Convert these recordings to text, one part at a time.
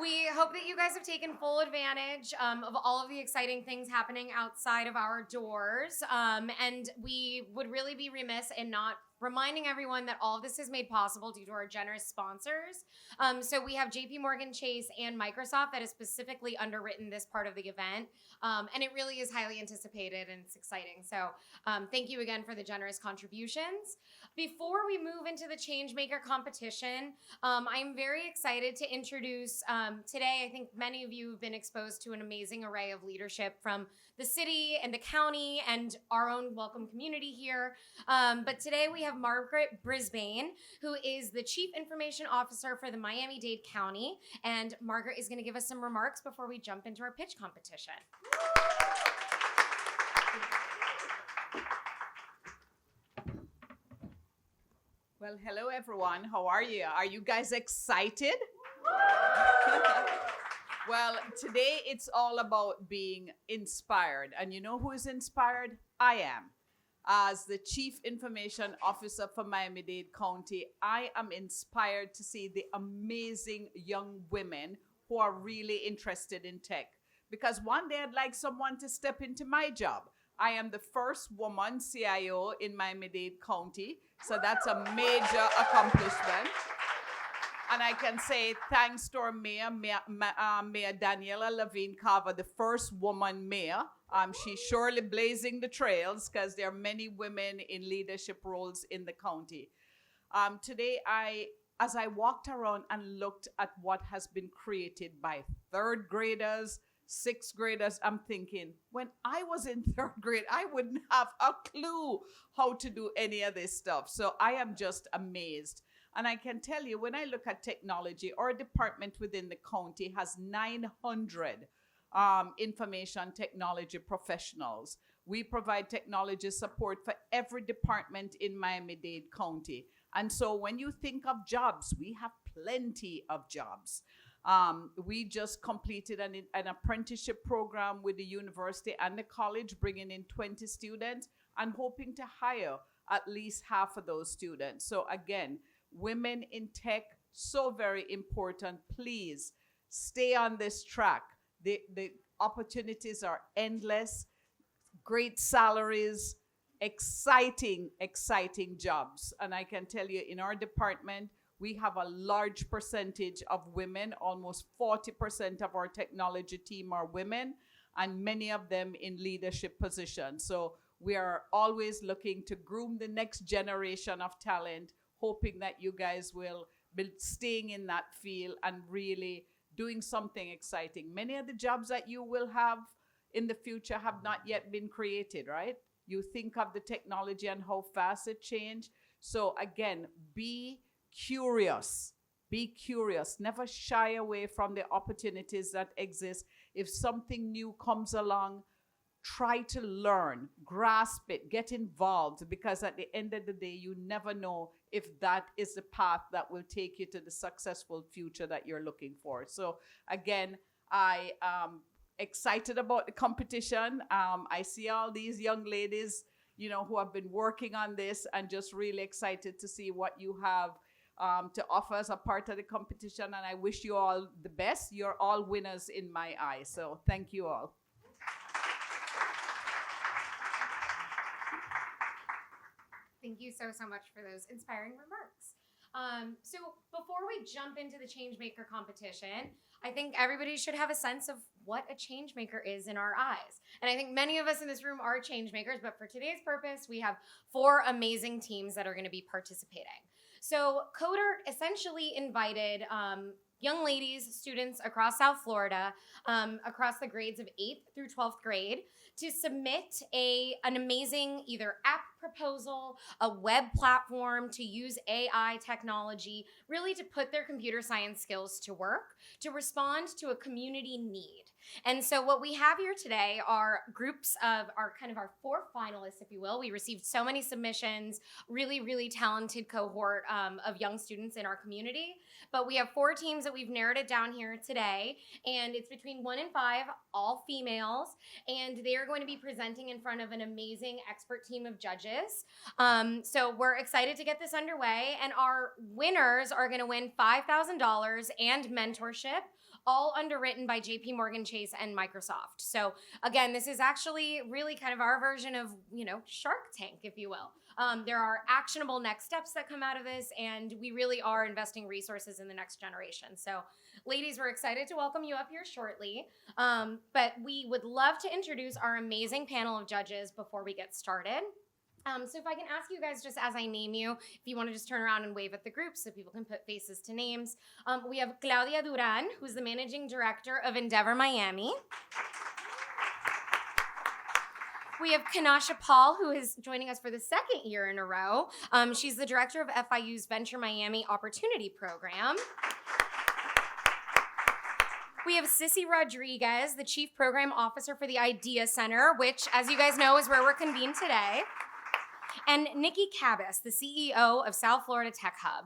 We hope that you guys have taken full advantage of all of the exciting things happening outside of our doors. And we would really be remiss in not reminding everyone that all of this is made possible due to our generous sponsors. So we have JP Morgan Chase and Microsoft that has specifically underwritten this part of the event. And it really is highly anticipated and it's exciting. So thank you again for the generous contributions. Before we move into the ChangeMaker competition, I'm very excited to introduce today, I think many of you have been exposed to an amazing array of leadership from the city and the county and our own welcome community here. But today we have Margaret Brisbane, who is the Chief Information Officer for the Miami-Dade County. And Margaret is going to give us some remarks before we jump into our pitch competition. Well, hello everyone. How are you? Are you guys excited? Well, today it's all about being inspired. And you know who is inspired? I am. As the Chief Information Officer for Miami-Dade County, I am inspired to see the amazing young women who are really interested in tech. Because one day I'd like someone to step into my job. I am the first woman CIO in Miami-Dade County, so that's a major accomplishment. And I can say thanks to our mayor, Mayor Daniela Levine Carver, the first woman mayor. She's surely blazing the trails because there are many women in leadership roles in the county. Today, as I walked around and looked at what has been created by third graders, sixth graders, I'm thinking, when I was in third grade, I wouldn't have a clue how to do any of this stuff. So I am just amazed. And I can tell you, when I look at technology, our department within the county has 900 information technology professionals. We provide technology support for every department in Miami-Dade County. And so when you think of jobs, we have plenty of jobs. We just completed an apprenticeship program with the university and the college, bringing in 20 students and hoping to hire at least half of those students. So again, women in tech, so very important. Please stay on this track. The opportunities are endless, great salaries, exciting jobs. And I can tell you in our department, we have a large percentage of women. Almost 40% of our technology team are women, and many of them in leadership positions. So we are always looking to groom the next generation of talent, hoping that you guys will be staying in that field and really doing something exciting. Many of the jobs that you will have in the future have not yet been created, right? You think of the technology and how fast it changed. So again, be curious. Be curious. Never shy away from the opportunities that exist. If something new comes along, try to learn, grasp it, get involved, because at the end of the day, you never know if that is the path that will take you to the successful future that you're looking for. So again, I am excited about the competition. I see all these young ladies, you know, who have been working on this, and just really excited to see what you have to offer as a part of the competition. And I wish you all the best. You're all winners in my eyes. So thank you all. Thank you so much for those inspiring remarks. So before we jump into the ChangeMaker competition, I think everybody should have a sense of what a ChangeMaker is in our eyes. And I think many of us in this room are ChangeMakers, but for today's purpose, we have 4 amazing teams that are going to be participating. So Coder essentially invited young ladies, students across South Florida, across the grades of 8th through 12th grade, to submit an amazing either app proposal, a web platform to use AI technology, really to put their computer science skills to work, to respond to a community need. And so what we have here today are groups of our 4 finalists, if you will. We received so many submissions, really talented cohort of young students in our community. But we have 4 teams that we've narrowed it down here today, and it's between 1 and 5, all females, and they are going to be presenting in front of an amazing expert team of judges. So we're excited to get this underway, and our winners are going to win $5,000 and mentorship, all underwritten by JP Morgan Chase and Microsoft. So again, this is actually really kind of our version of, Shark Tank, if you will. There are actionable next steps that come out of this, and we really are investing resources in the next generation. So ladies, we're excited to welcome you up here shortly. But we would love to introduce our amazing panel of judges before we get started. So if I can ask you guys, just as I name you, if you want to just turn around and wave at the group so people can put faces to names. We have Claudia Duran, who's the Managing Director of Endeavor Miami. We have Kanasha Paul, who is joining us for the second year in a row. She's the Director of FIU's Venture Miami Opportunity Program. We have Sissy Rodriguez, the Chief Program Officer for the Idea Center, which, as you guys know, is where we're convened today. And Nikki Cabas, the CEO of South Florida Tech Hub.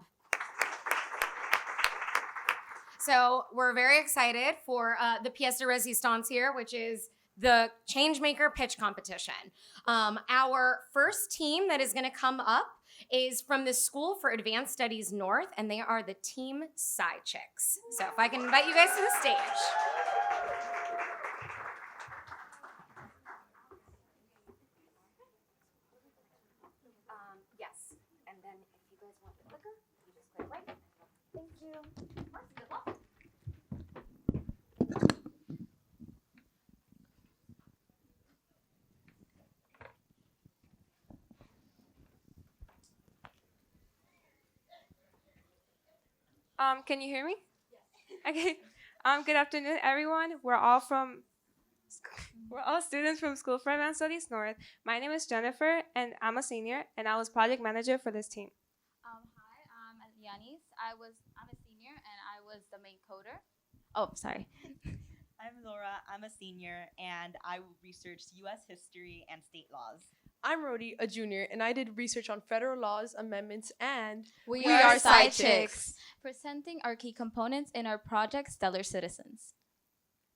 So we're very excited for the pièce de résistance here, which is the ChangeMaker pitch competition. Our first team that is going to come up is from the School for Advanced Studies North, and they are the Team Sci Chicks. So if I can invite you guys to the stage. Yes, and then if you guys want the clicker, you just click right. Thank you. Good luck. Can you hear me? Yes. Okay. Good afternoon, everyone. We're all students from School for Advanced Studies North. My name is Jennifer, and I'm a senior, and I was project manager for this team. Hi, I'm Yanis. I'm a senior, and I was the main coder. Oh, sorry. I'm Laura. I'm a senior, and I researched U.S. history and state laws. I'm Rodi, a junior, and I did research on federal laws, amendments, and We are Sci Sci Chicks. Presenting our key components in our project, Stellar Citizens.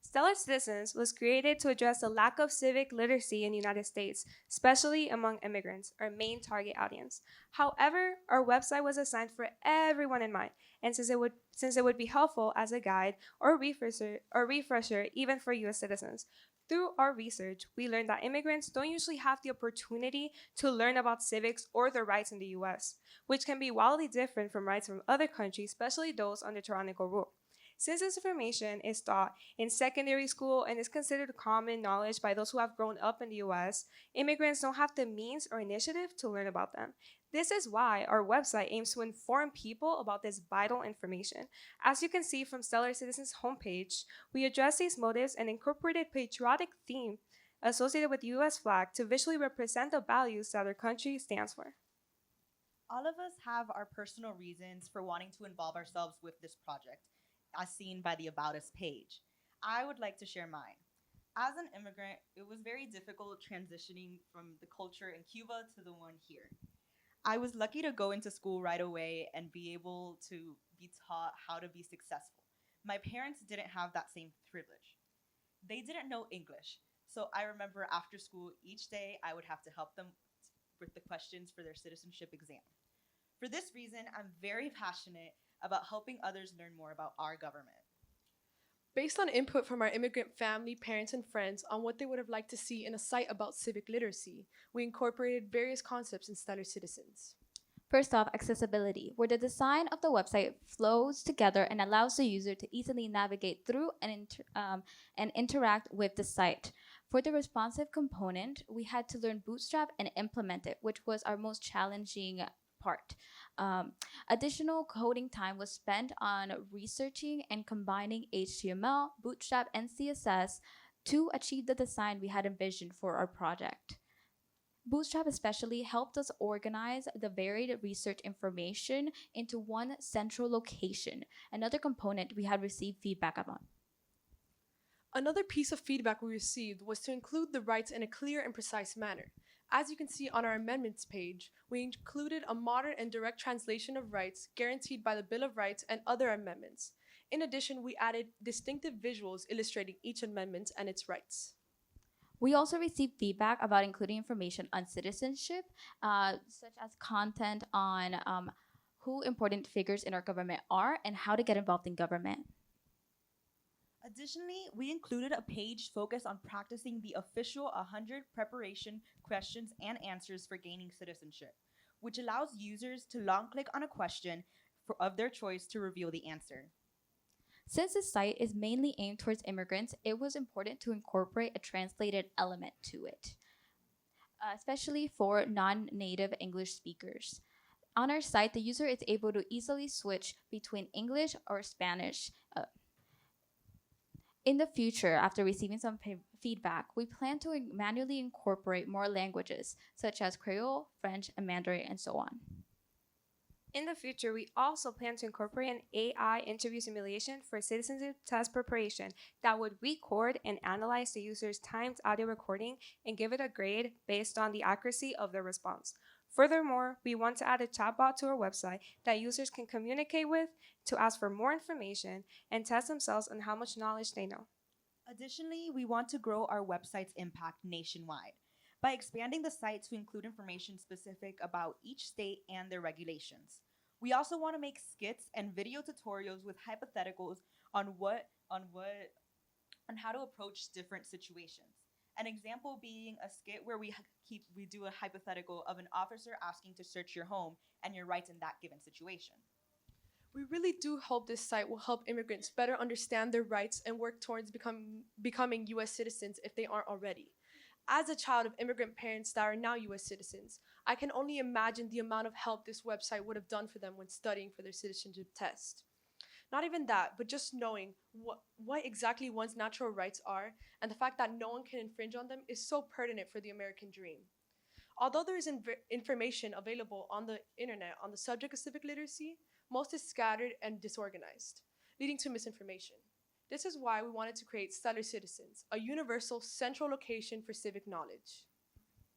Stellar Citizens was created to address the lack of civic literacy in the United States, especially among immigrants, our main target audience. However, our website was designed for everyone in mind, and since it would be helpful as a guide or refresher even for U.S. citizens. Through our research, we learned that immigrants don't usually have the opportunity to learn about civics or their rights in the U.S., which can be wildly different from rights from other countries, especially those under tyrannical rule. Since this information is taught in secondary school and is considered common knowledge by those who have grown up in the US, immigrants don't have the means or initiative to learn about them. This is why our website aims to inform people about this vital information. As you can see from Stellar Citizens' homepage, we address these motives and incorporated patriotic theme associated with the US flag to visually represent the values that our country stands for. All of us have our personal reasons for wanting to involve ourselves with this project, as seen by the About Us page. I would like to share mine. As an immigrant, it was very difficult transitioning from the culture in Cuba to the one here. I was lucky to go into school right away and be able to be taught how to be successful. My parents didn't have that same privilege. They didn't know English, so I remember after school each day I would have to help them with the questions for their citizenship exam. For this reason, I'm very passionate about helping others learn more about our government. based on input from our immigrant family, parents, and friends on what they would have liked to see in a site about civic literacy, we incorporated various concepts in Stellar Citizens. First off, accessibility, where the design of the website flows together and allows the user to easily navigate through and interact with the site. For the responsive component, we had to learn Bootstrap and implement it, which was our most challenging part. Additional coding time was spent on researching and combining HTML, Bootstrap, and CSS to achieve the design we had envisioned for our project. Bootstrap especially helped us organize the varied research information into one central location, another component we had received feedback on. Another piece of feedback we received was to include the rights in a clear and precise manner. As you can see on our amendments page, we included a modern and direct translation of rights guaranteed by the Bill of Rights and other amendments. In addition, we added distinctive visuals illustrating each amendment and its rights. We also received feedback about including information on citizenship, such as content on who important figures in our government are and how to get involved in government. Additionally, we included a page focused on practicing the official 100 preparation questions and answers for gaining citizenship, which allows users to long click on a question of their choice to reveal the answer. Since the site is mainly aimed towards immigrants, it was important to incorporate a translated element to it, especially for non native English speakers. On our site, the user is able to easily switch between English or Spanish. In the future, after receiving some feedback, we plan to manually incorporate more languages, such as Creole, French, and Mandarin, and so on. In the future, we also plan to incorporate an AI interview simulation for citizenship test preparation that would record and analyze the user's timed audio recording and give it a grade based on the accuracy of their response. Furthermore, we want to add a chatbot to our website that users can communicate with to ask for more information and test themselves on how much knowledge they know. Additionally, we want to grow our website's impact nationwide by expanding the site to include information specific about each state and their regulations. We also want to make skits and video tutorials with hypotheticals on how to approach different situations. An example being a skit where we do a hypothetical of an officer asking to search your home and your rights in that given situation. We really do hope this site will help immigrants better understand their rights and work towards becoming U.S. citizens if they aren't already. As a child of immigrant parents that are now U.S. citizens, I can only imagine the amount of help this website would have done for them when studying for their citizenship test. Not even that, but just knowing what exactly one's natural rights are and the fact that no one can infringe on them is so pertinent for the American dream. Although there is information available on the internet on the subject of civic literacy, most is scattered and disorganized, leading to misinformation. This is why we wanted to create Stellar Citizens, a universal central location for civic knowledge.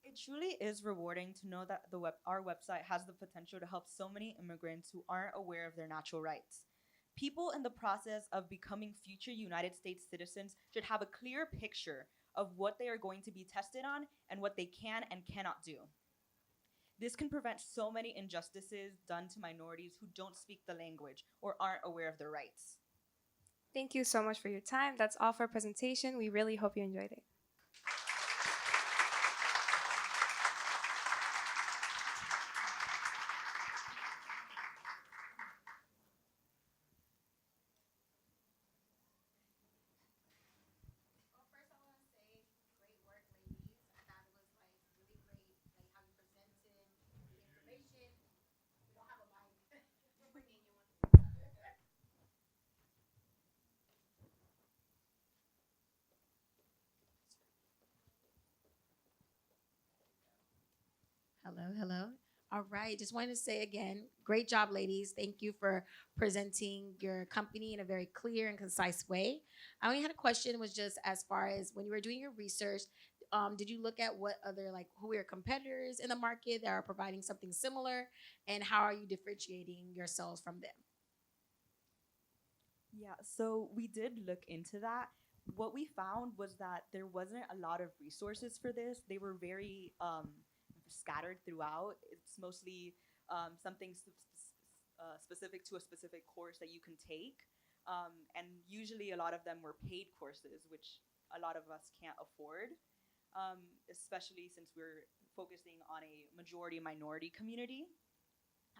It truly is rewarding to know that our website has the potential to help so many immigrants who aren't aware of their natural rights. People in the process of becoming future United States citizens should have a clear picture of what they are going to be tested on and what they can and cannot do. This can prevent so many injustices done to minorities who don't speak the language or aren't aware of their rights. Thank you so much for your time. That's all for our presentation. We really hope you enjoyed it. Hello, hello. All right, just wanted to say again, great job, ladies. Thank you for presenting your company in a very clear and concise way. I only had a question, was just as far as when you were doing your research, did you look at what other, like, who are your competitors in the market that are providing something similar, and how are you differentiating yourselves from them? Yeah, so we did look into that. What we found was that there wasn't a lot of resources for this. They were very scattered throughout. It's mostly something specific to a specific course that you can take. And usually a lot of them were paid courses, which a lot of us can't afford, especially since we're focusing on a majority minority community.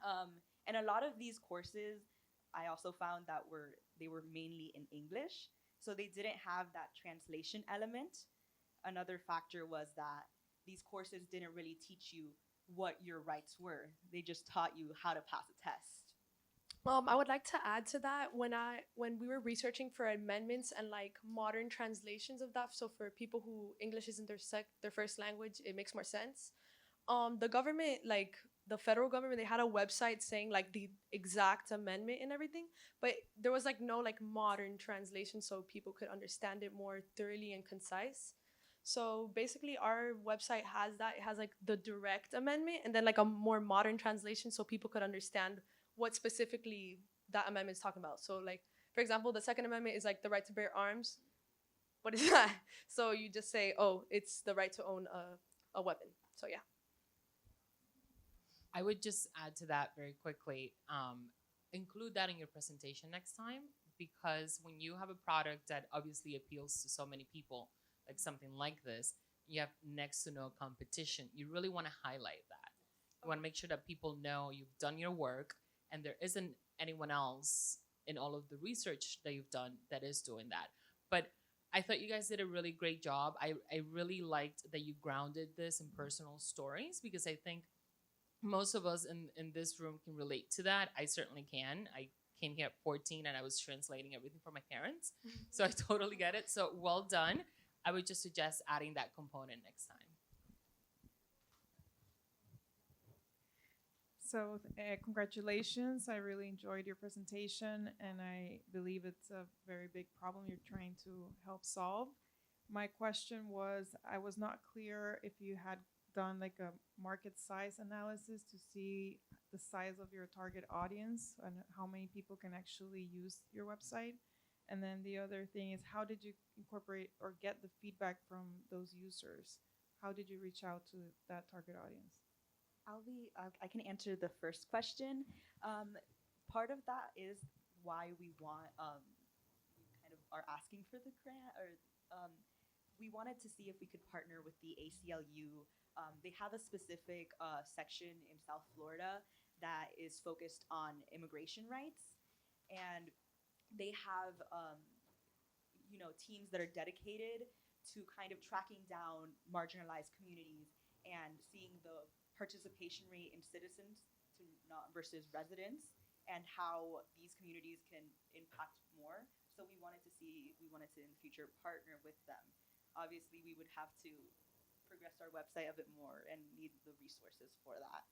And a lot of these courses, I also found that they were mainly in English, so they didn't have that translation element. Another factor was that these courses didn't really teach you what your rights were. They just taught you how to pass a test. I would like to add to that, when we were researching for amendments and like modern translations of that, so for people who English isn't their first language, it makes more sense. The government, like the federal government, they had a website saying like the exact amendment and everything, but there was like no like modern translation so people could understand it more thoroughly and concise. So basically our website has that. It has like the direct amendment and then like a more modern translation so people could understand what specifically that amendment is talking about. So like, for example, the Second Amendment is like the right to bear arms. What is that? So you just say, oh, it's the right to own a weapon. So yeah. I would just add to that very quickly. Include that in your presentation next time, because when you have a product that obviously appeals to so many people, like something like this, you have next to no competition. You really want to highlight that. You want to make sure that people know you've done your work and there isn't anyone else in all of the research that you've done that is doing that. But I thought you guys did a really great job. I really liked that you grounded this in personal stories, because I think most of us in this room can relate to that. I certainly can. I came here at 14 and I was translating everything for my parents. So I totally get it. So well done. I would just suggest adding that component next time. So, congratulations. I really enjoyed your presentation, and I believe it's a very big problem you're trying to help solve. My question was, I was not clear if you had done like a market size analysis to see the size of your target audience and how many people can actually use your website. And then the other thing is, how did you incorporate or get the feedback from those users? How did you reach out to that target audience? I can answer the first question. Part of that is why we kind of are asking for the grant, or we wanted to see if we could partner with the ACLU. They have a specific section in South Florida that is focused on immigration rights, and they have teams that are dedicated to kind of tracking down marginalized communities and seeing the participation rate in citizens to not versus residents, and how these communities can impact more. So we wanted to in the future partner with them. Obviously, we would have to progress our website a bit more and need the resources for that.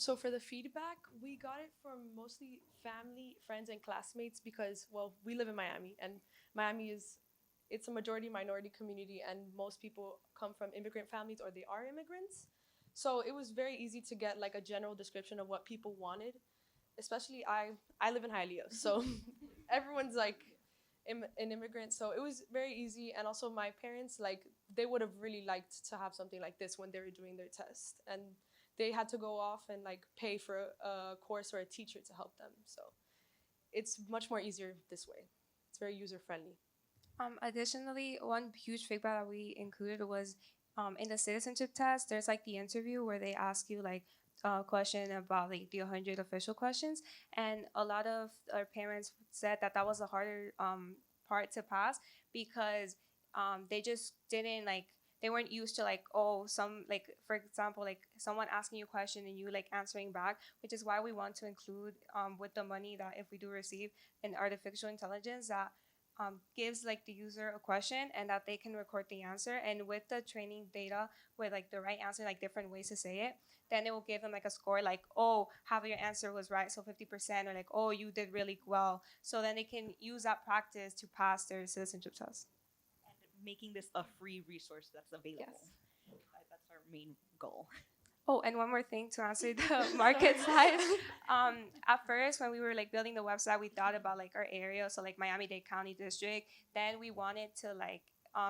So for the feedback, we got it from mostly family, friends, and classmates because, well, we live in Miami, and Miami it's a majority minority community, and most people come from immigrant families or they are immigrants. So it was very easy to get like a general description of what people wanted. Especially I live in Hialeah, so everyone's like an immigrant, so it was very easy. And also my parents, like, they would have really liked to have something like this when they were doing their test, and they had to go off and like pay for a course or a teacher to help them. So it's much more easier this way. It's very user friendly. Additionally, one huge feedback that we included was in the citizenship test, there's like the interview where they ask you like a question about like the 100 official questions. And a lot of our parents said that that was a harder part to pass because they just didn't like, they weren't used to like, oh, some like, for example, like someone asking you a question and you like answering back, which is why we want to include with the money that if we do receive an artificial intelligence that gives like the user a question and that they can record the answer, and with the training data with like the right answer, like different ways to say it, then it will give them like a score like, oh, half of your answer was right, so 50%, or like, oh, you did really well. So then they can use that practice to pass their citizenship test. And making this a free resource that's available. Yes. That's our main goal. Oh, and one more thing to answer the market size. At first, when we were like building the website, we thought about like our area, so like Miami-Dade County District. Then we wanted to like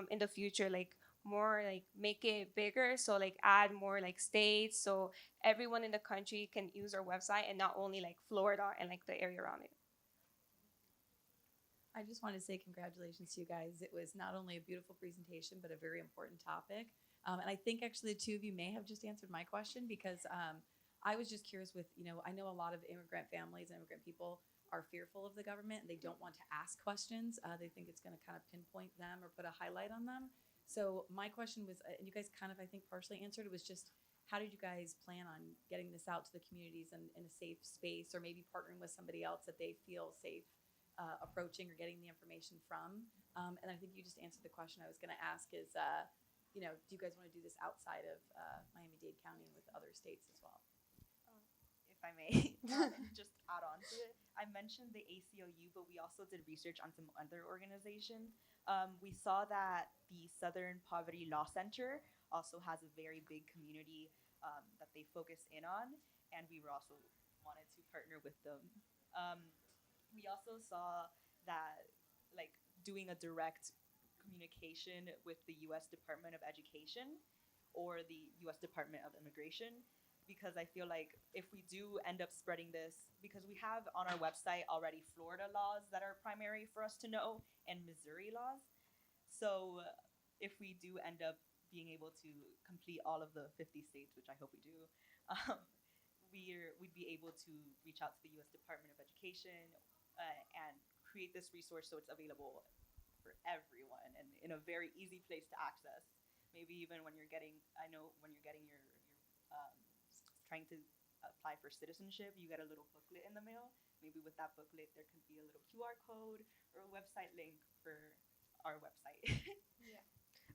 in the future like more like make it bigger, so like add more like states, so everyone in the country can use our website and not only like Florida and like the area around it. I just want to say congratulations to you guys. It was not only a beautiful presentation, but a very important topic. And I think actually the two of you may have just answered my question, because I was just curious with, I know a lot of immigrant families and immigrant people are fearful of the government and they don't want to ask questions. They think it's going to kind of pinpoint them or put a highlight on them. So my question was, and you guys kind of, I think, partially answered, it was just, how did you guys plan on getting this out to the communities in a safe space, or maybe partnering with somebody else that they feel safe approaching or getting the information from? And I think you just answered the question I was going to ask is, do you guys want to do this outside of Miami-Dade County and with other states as well? If I may just add on to it, I mentioned the ACLU, but we also did research on some other organizations. We saw that the Southern Poverty Law Center also has a very big community that they focus in on, and we were also wanted to partner with them. We also saw that like doing a direct communication with the U.S. Department of Education or the U.S. Department of Immigration, because I feel like if we do end up spreading this, because we have on our website already Florida laws that are primary for us to know and Missouri laws. So if we do end up being able to complete all of the 50 states, which I hope we do, um, we'd be able to reach out to the U.S. Department of Education and create this resource so it's available for everyone and in a very easy place to access. Maybe even when you're getting, I know when you're getting your trying to apply for citizenship, you get a little booklet in the mail. Maybe with that booklet, there could be a little QR code or a website link for our website.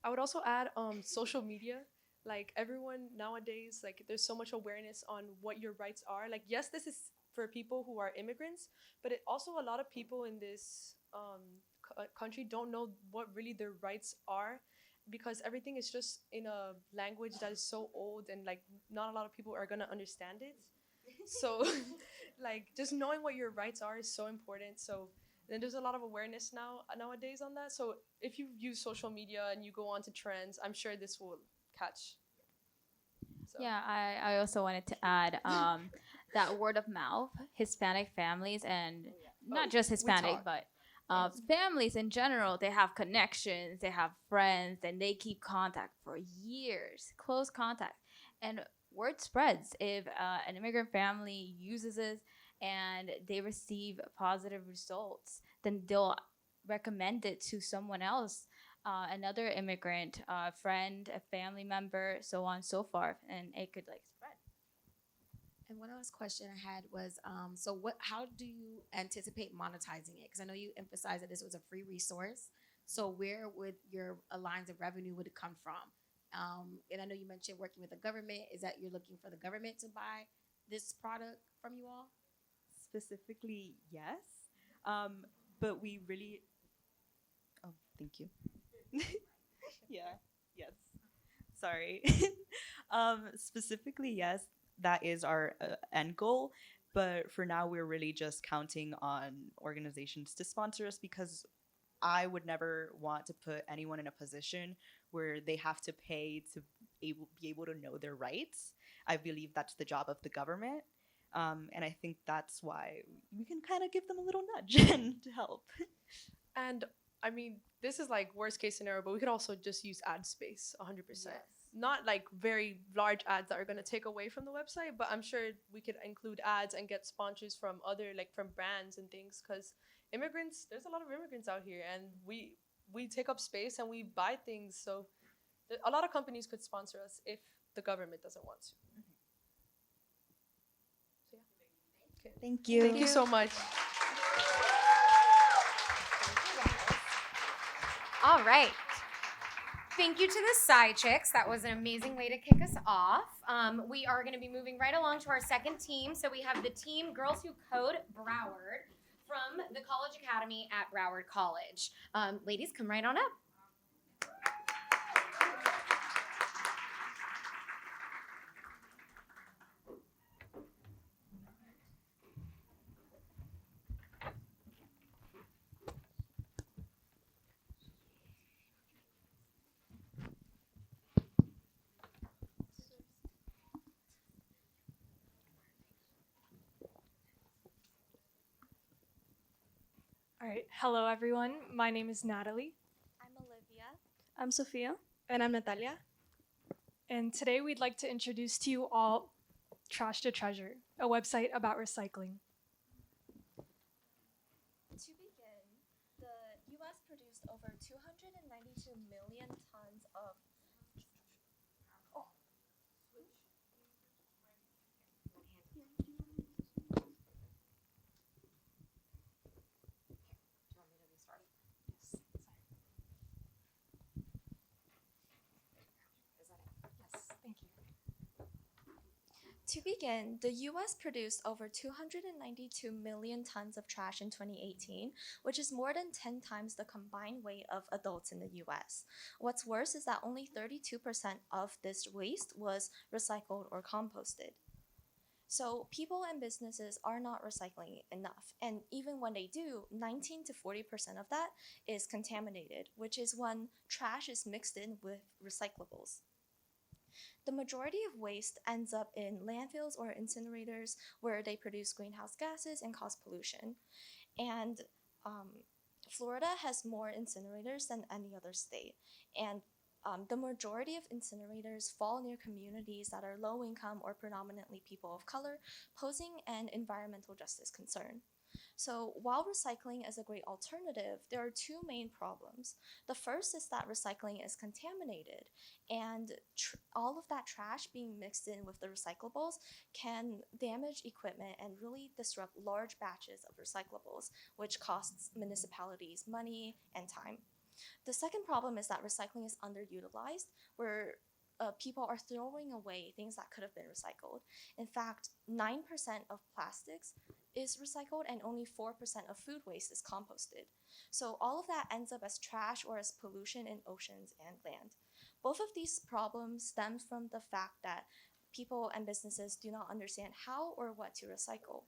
I would also add social media. Like everyone nowadays, like there's so much awareness on what your rights are. Like yes, this is for people who are immigrants, but it also a lot of people in this country don't know what really their rights are because everything is just in a language that is so old and like not a lot of people are gonna understand it. So like just knowing what your rights are is so important. So then there's a lot of awareness nowadays on that. So if you use social media and you go on to trends, I'm sure this will catch. So. Yeah, I also wanted to add that word of mouth, Hispanic families, and not just Hispanic, but families in general, they have connections, they have friends, and they keep contact for years, close contact. And word spreads if an immigrant family uses it and they receive positive results, then they'll recommend it to someone else, another immigrant, a friend, a family member, so on and so forth, and it could like spread. And one last question I had was, so how do you anticipate monetizing it? Because I know you emphasized that this was a free resource. So where would your lines of revenue would it come from? And I know you mentioned working with the government. Is that you're looking for the government to buy this product from you all? Specifically, yes. But we really, oh, thank you. Yeah, yes. Sorry. Specifically, yes, that is our end goal. But for now, we're really just counting on organizations to sponsor us because I would never want to put anyone in a position where they have to pay to be able to know their rights. I believe that's the job of the government. And I think that's why we can kind of give them a little nudge and to help. And I mean, this is like worst case scenario, but we could also just use ad space 100%. Yes. Not like very large ads that are going to take away from the website, but I'm sure we could include ads and get sponsors from other, like from brands and things, because immigrants, there's a lot of immigrants out here, and we take up space and we buy things. So a lot of companies could sponsor us if the government doesn't want to. So yeah. Okay. Thank you. Thank you so much. All right. Thank you to the Side Chicks. That was an amazing way to kick us off. We are going to be moving right along to our second team. So we have the team Girls Who Code Broward from the College Academy at Broward College. Ladies, come right on up. All right. Hello, everyone. My name is Natalie. I'm Olivia. I'm Sophia. And I'm Natalia. And today we'd like to introduce to you all Trash to Treasure, a website about recycling. To begin, the U.S. produced over 292 million tons of To begin, the US produced over 292 million tons of trash in 2018, which is more than 10 times the combined weight of adults in the US. What's worse is that only 32% of this waste was recycled or composted. So people and businesses are not recycling enough, and even when they do, 19 to 40% of that is contaminated, which is when trash is mixed in with recyclables. the majority of waste ends up in landfills or incinerators where they produce greenhouse gases and cause pollution. And Florida has more incinerators than any other state. And the majority of incinerators fall near communities that are low income or predominantly people of color, posing an environmental justice concern. So while recycling is a great alternative, there are two main problems. The first is that recycling is contaminated, and all of that trash being mixed in with the recyclables can damage equipment and really disrupt large batches of recyclables, which costs municipalities money and time. The second problem is that recycling is underutilized, where people are throwing away things that could have been recycled. In fact, 9% of plastics is recycled and only 4% of food waste is composted. So all of that ends up as trash or as pollution in oceans and land. Both of these problems stem from the fact that people and businesses do not understand how or what to recycle.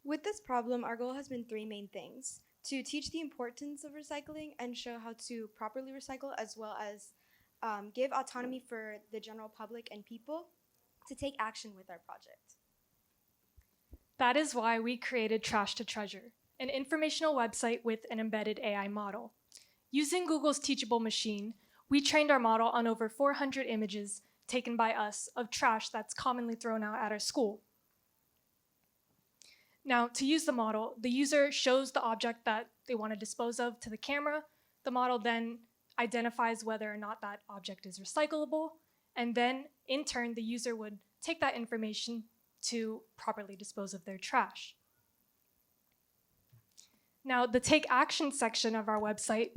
With this problem, our goal has been three main things: to teach the importance of recycling and show how to properly recycle, as well as give autonomy for the general public and people to take action with our project. That is why we created Trash to Treasure, an informational website with an embedded AI model. Using Google's Teachable Machine, we trained our model on over 400 images taken by us of trash that's commonly thrown out at our school. Now, to use the model, the user shows the object that they want to dispose of to the camera. The model then identifies whether or not that object is recyclable, and then, in turn, the user would take that information to properly dispose of their trash. Now, the Take Action section of our website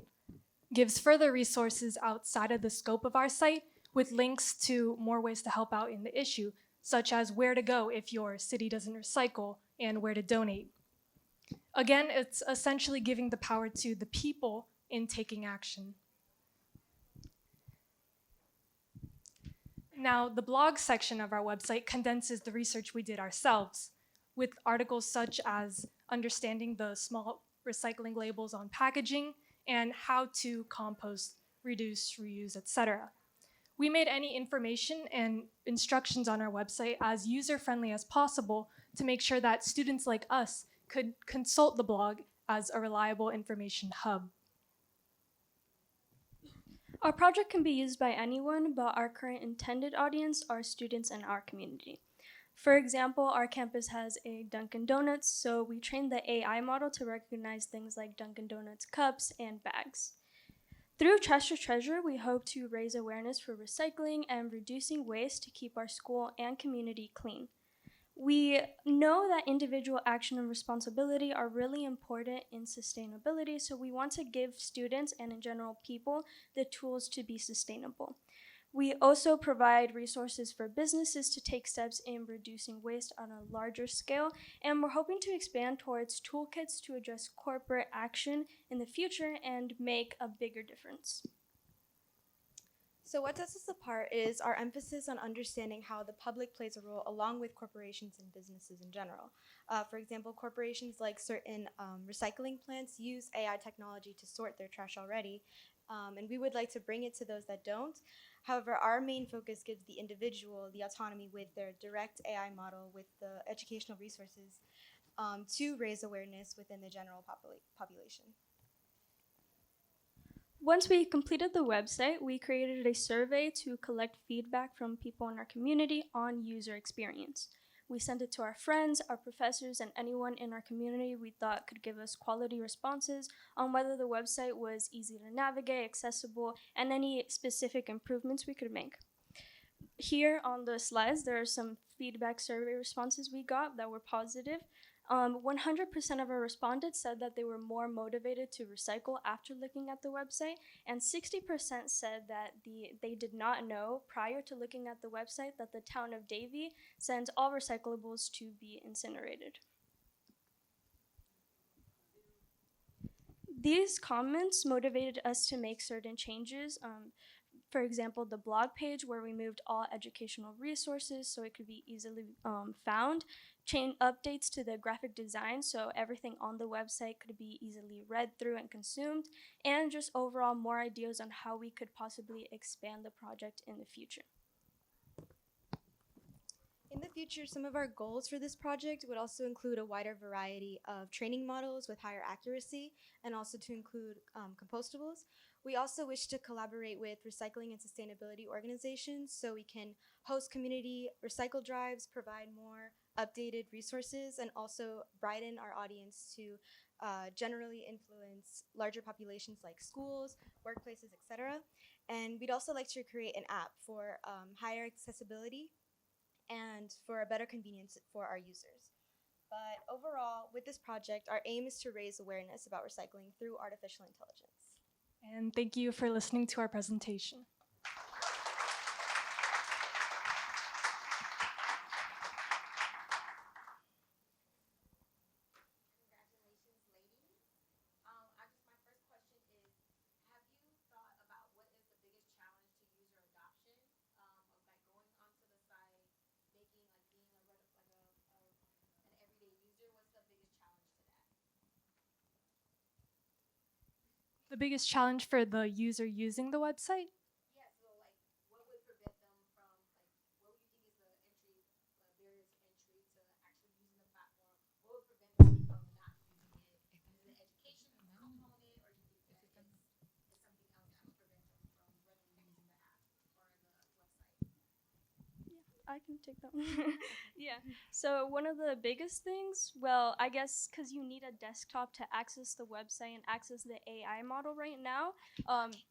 gives further resources outside of the scope of our site with links to more ways to help out in the issue, such as where to go if your city doesn't recycle and where to donate. Again, it's essentially giving the power to the people in taking action. Now, the blog section of our website condenses the research we did ourselves with articles such as understanding the small recycling labels on packaging and how to compost, reduce, reuse, etc. We made any information and instructions on our website as user-friendly as possible to make sure that students like us could consult the blog as a reliable information hub. Our project can be used by anyone, but our current intended audience are students in our community. For example, our campus has a Dunkin' Donuts, so we trained the AI model to recognize things like Dunkin' Donuts cups and bags. Through Trash to Treasure, we hope to raise awareness for recycling and reducing waste to keep our school and community clean. We know that individual action and responsibility are really important in sustainability, so we want to give students and in general people the tools to be sustainable. We also provide resources for businesses to take steps in reducing waste on a larger scale, and we're hoping to expand towards toolkits to address corporate action in the future and make a bigger difference. So what sets us apart is our emphasis on understanding how the public plays a role along with corporations and businesses in general. For example, corporations like certain recycling plants use AI technology to sort their trash already, and we would like to bring it to those that don't. However, our main focus gives the individual the autonomy with their direct AI model with the educational resources to raise awareness within the general population. Once we completed the website, we created a survey to collect feedback from people in our community on user experience. We sent it to our friends, our professors, and anyone in our community we thought could give us quality responses on whether the website was easy to navigate, accessible, and any specific improvements we could make. Here on the slides, there are some feedback survey responses we got that were positive. 100% of our respondents said that they were more motivated to recycle after looking at the website, and 60% said that they did not know prior to looking at the website that the town of Davie sends all recyclables to be incinerated. These comments motivated us to make certain changes. For example, the blog page where we moved all educational resources so it could be easily found. updates to the graphic design so everything on the website could be easily read through and consumed, and just overall more ideas on how we could possibly expand the project in the future. In the future, some of our goals for this project would also include a wider variety of training models with higher accuracy, and also to include compostables. We also wish to collaborate with recycling and sustainability organizations so we can host community recycle drives, provide more updated resources, and also broaden our audience to generally influence larger populations like schools, workplaces, etc. And we'd also like to create an app for higher accessibility and for a better convenience for our users. But overall, with this project, our aim is to raise awareness about recycling through artificial intelligence. And thank you for listening to our presentation. The biggest challenge for the user using the website? I can take that one. Yeah. So one of the biggest things, well, I guess because you need a desktop to access the website and access the AI model right now.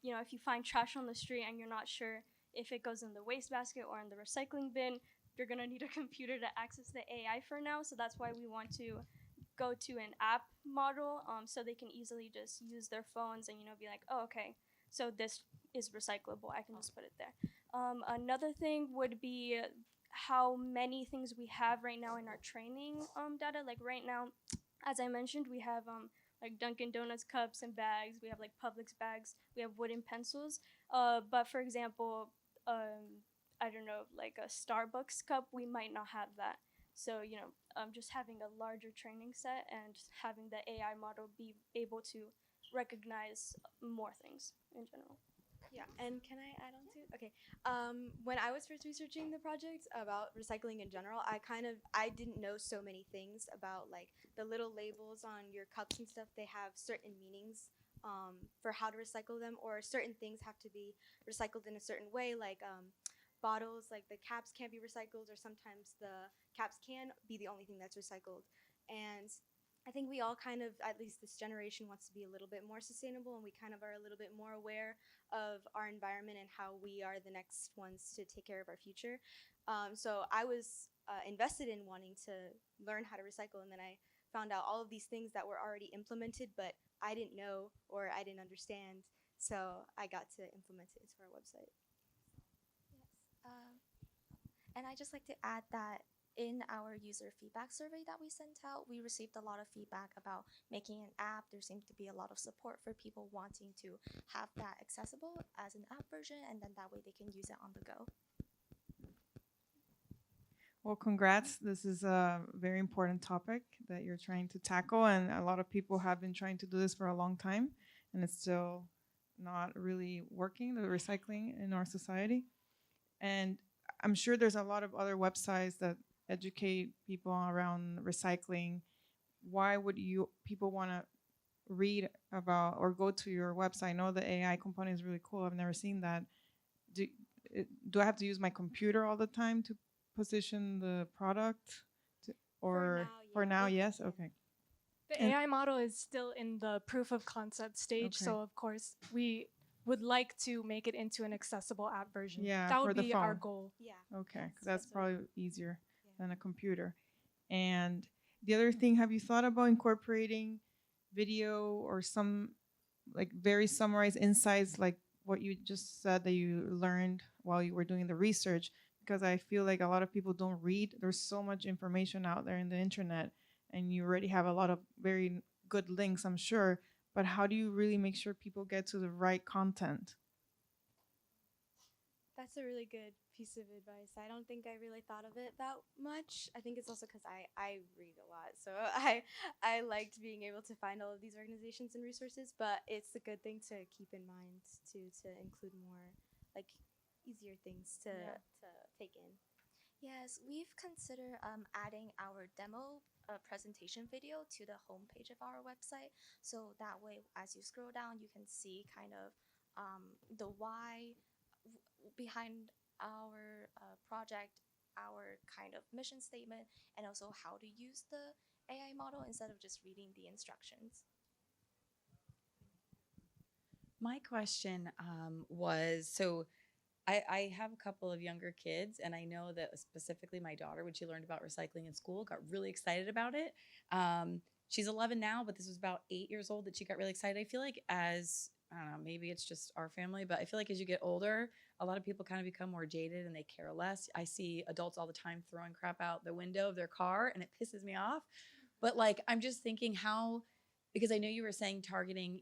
If you find trash on the street and you're not sure if it goes in the wastebasket or in the recycling bin, you're gonna need a computer to access the AI for now. So that's why we want to go to an app model, so they can easily just use their phones and be like, oh, okay, so this is recyclable. I can just put it there. Another thing would be how many things we have right now in our training data. Like right now, as I mentioned, we have like Dunkin' Donuts cups and bags. We have like Publix bags. We have wooden pencils. But for example, I don't know, like a Starbucks cup, we might not have that. So just having a larger training set and having the AI model be able to recognize more things in general. Yeah, and can I add on to it? Okay. When I was first researching the project about recycling in general, I didn't know so many things about like the little labels on your cups and stuff. They have certain meanings for how to recycle them, or certain things have to be recycled in a certain way, like bottles, like the caps can't be recycled, or sometimes the caps can be the only thing that's recycled. And I think we all kind of, at least this generation, wants to be a little bit more sustainable, and we kind of are a little bit more aware of our environment and how we are the next ones to take care of our future. So I was invested in wanting to learn how to recycle, and then I found out all of these things that were already implemented, but I didn't know or I didn't understand. So I got to implement it into our website. And I'd just like to add that in our user feedback survey that we sent out, we received a lot of feedback about making an app. There seemed to be a lot of support for people wanting to have that accessible as an app version, and then that way they can use it on the go. Well, congrats. This is a very important topic that you're trying to tackle, and a lot of people have been trying to do this for a long time, and it's still not really working, the recycling in our society. And I'm sure there's a lot of other websites that educate people around recycling. Why would people want to read about or go to your website? I know the AI component is really cool. I've never seen that. Do I have to use my computer all the time to position the product? For now, yes? Okay. The AI model is still in the proof of concept stage, Okay. so of course we would like to make it into an accessible app version. Yeah, that for would the be our phone. goal. Yeah. Okay, because that's probably easier than a computer. And the other thing, have you thought about incorporating video or some like very summarized insights, like what you just said that you learned while you were doing the research? Because I feel like a lot of people don't read. There's so much information out there in the internet, and you already have a lot of very good links, I'm sure. But how do you really make sure people get to the right content? That's a really good piece of advice. I don't think I really thought of it that much. I think it's also because I read a lot, so I liked being able to find all of these organizations and resources. But it's a good thing to keep in mind too, to include more like easier things to take in. Yes, we've considered adding our demo presentation video to the homepage of our website. So that way, as you scroll down, you can see kind of the why behind our project, our kind of mission statement, and also how to use the AI model instead of just reading the instructions. My question was so I have a couple of younger kids, and I know that specifically my daughter, when she learned about recycling in school, got really excited about it. She's 11 now, but this was about 8 years old that she got really excited. I feel like as I don't know, maybe it's just our family, but I feel like as you get older, a lot of people kind of become more jaded and they care less. I see adults all the time throwing crap out the window of their car, and it pisses me off. But like, I'm just thinking how, because I know you were saying targeting,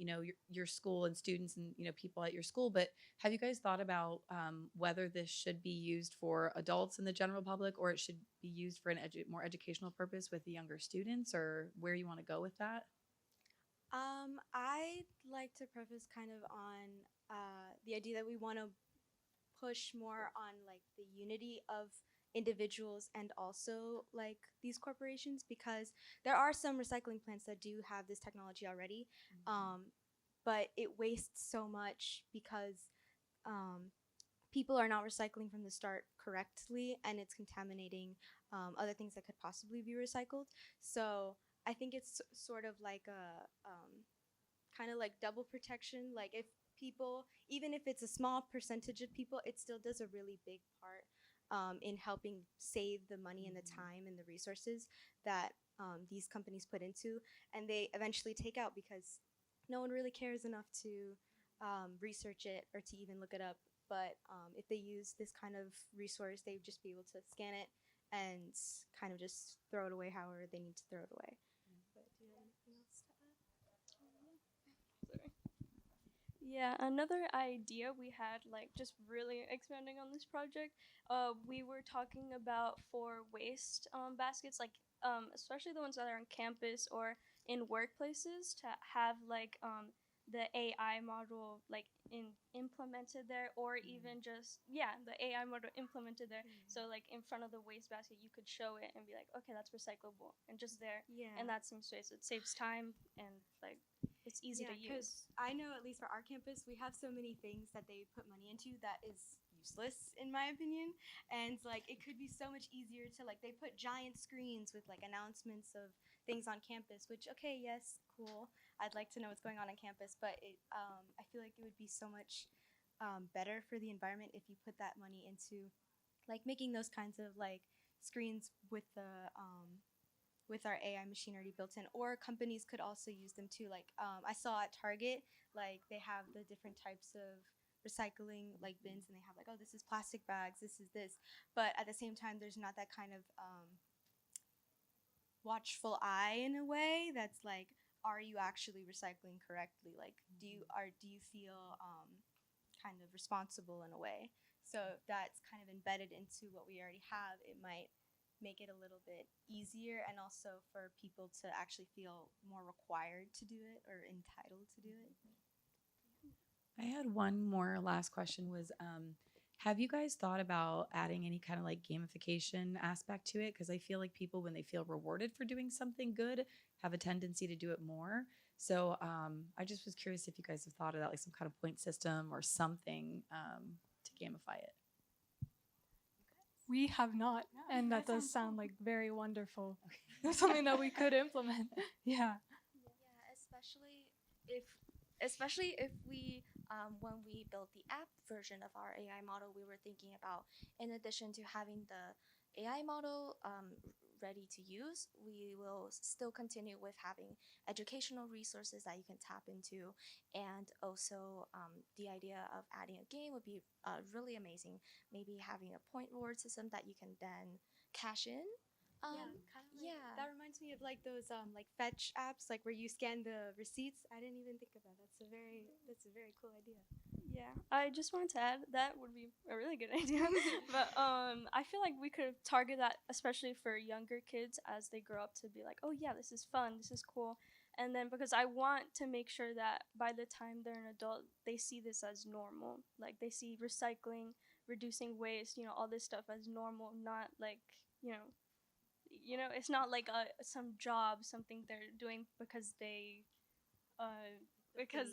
your school and students and, people at your school, but have you guys thought about whether this should be used for adults in the general public, or it should be used for an more educational purpose with the younger students, or where you want to go with that? I'd like to preface kind of on the idea that we want to push more on like the unity of individuals and also like these corporations, because there are some recycling plants that do have this technology already, but it wastes so much because people are not recycling from the start correctly, and it's contaminating other things that could possibly be recycled. So I think it's sort of like a kind of like double protection. Like if people, even if it's a small percentage of people, it still does a really big part in helping save the money and the time and the resources that these companies put into, and they eventually take out because no one really cares enough to research it or to even look it up. But if they use this kind of resource, they would just be able to scan it and kind of just throw it away however they need to throw it away. But do you have anything else to add? Yeah, another idea we had, like just really expanding on this project, we were talking about for waste baskets, like especially the ones that are on campus or in workplaces, to have like the AI model like implemented there, or even just the AI model implemented there. So like in front of the waste basket, you could show it and be like, okay, that's recyclable, and just there, and that seems space. It saves time and like it's easy to use. I know at least for our campus, we have so many things that they put money into that is useless in my opinion, and like it could be so much easier to like, they put giant screens with like announcements of things on campus, which okay, yes, cool, I'd like to know what's going on campus, but it I feel like it would be so much better for the environment if you put that money into like making those kinds of like screens with the with our AI machine already built in, or companies could also use them too. Like I saw at Target, like they have the different types of recycling like bins, and they have like, oh, this is plastic bags, this is this, but at the same time, there's not that kind of watchful eye in a way that's like, are you actually recycling correctly? Like, do you feel kind of responsible in a way? So if that's kind of embedded into what we already have, it might make it a little bit easier, and also for people to actually feel more required to do it or entitled to do it. I had one more last question was, have you guys thought about adding any kind of like gamification aspect to it? Because I feel like people, when they feel rewarded for doing something good, have a tendency to do it more. So I just was curious if you guys have thought of that, like some kind of point system or something to gamify it. We have not, and that does sound like very wonderful. Something that we could implement. Yeah. Yeah, especially if we when we built the app version of our AI model, we were thinking about, in addition to having the AI model ready to use, we will still continue with having educational resources that you can tap into, and also the idea of adding a game would be really amazing. Maybe having a point reward system that you can then cash in. That reminds me of like those like fetch apps, like where you scan the receipts. I didn't even think of that. That's a very cool idea. Yeah, I just wanted to add that would be a really good idea. But I feel like we could target that especially for younger kids as they grow up to be like, oh yeah, this is fun, this is cool. And then because I want to make sure that by the time they're an adult, they see this as normal. Like they see recycling, reducing waste, all this stuff as normal, not like, it's not like some job, something they're doing because they because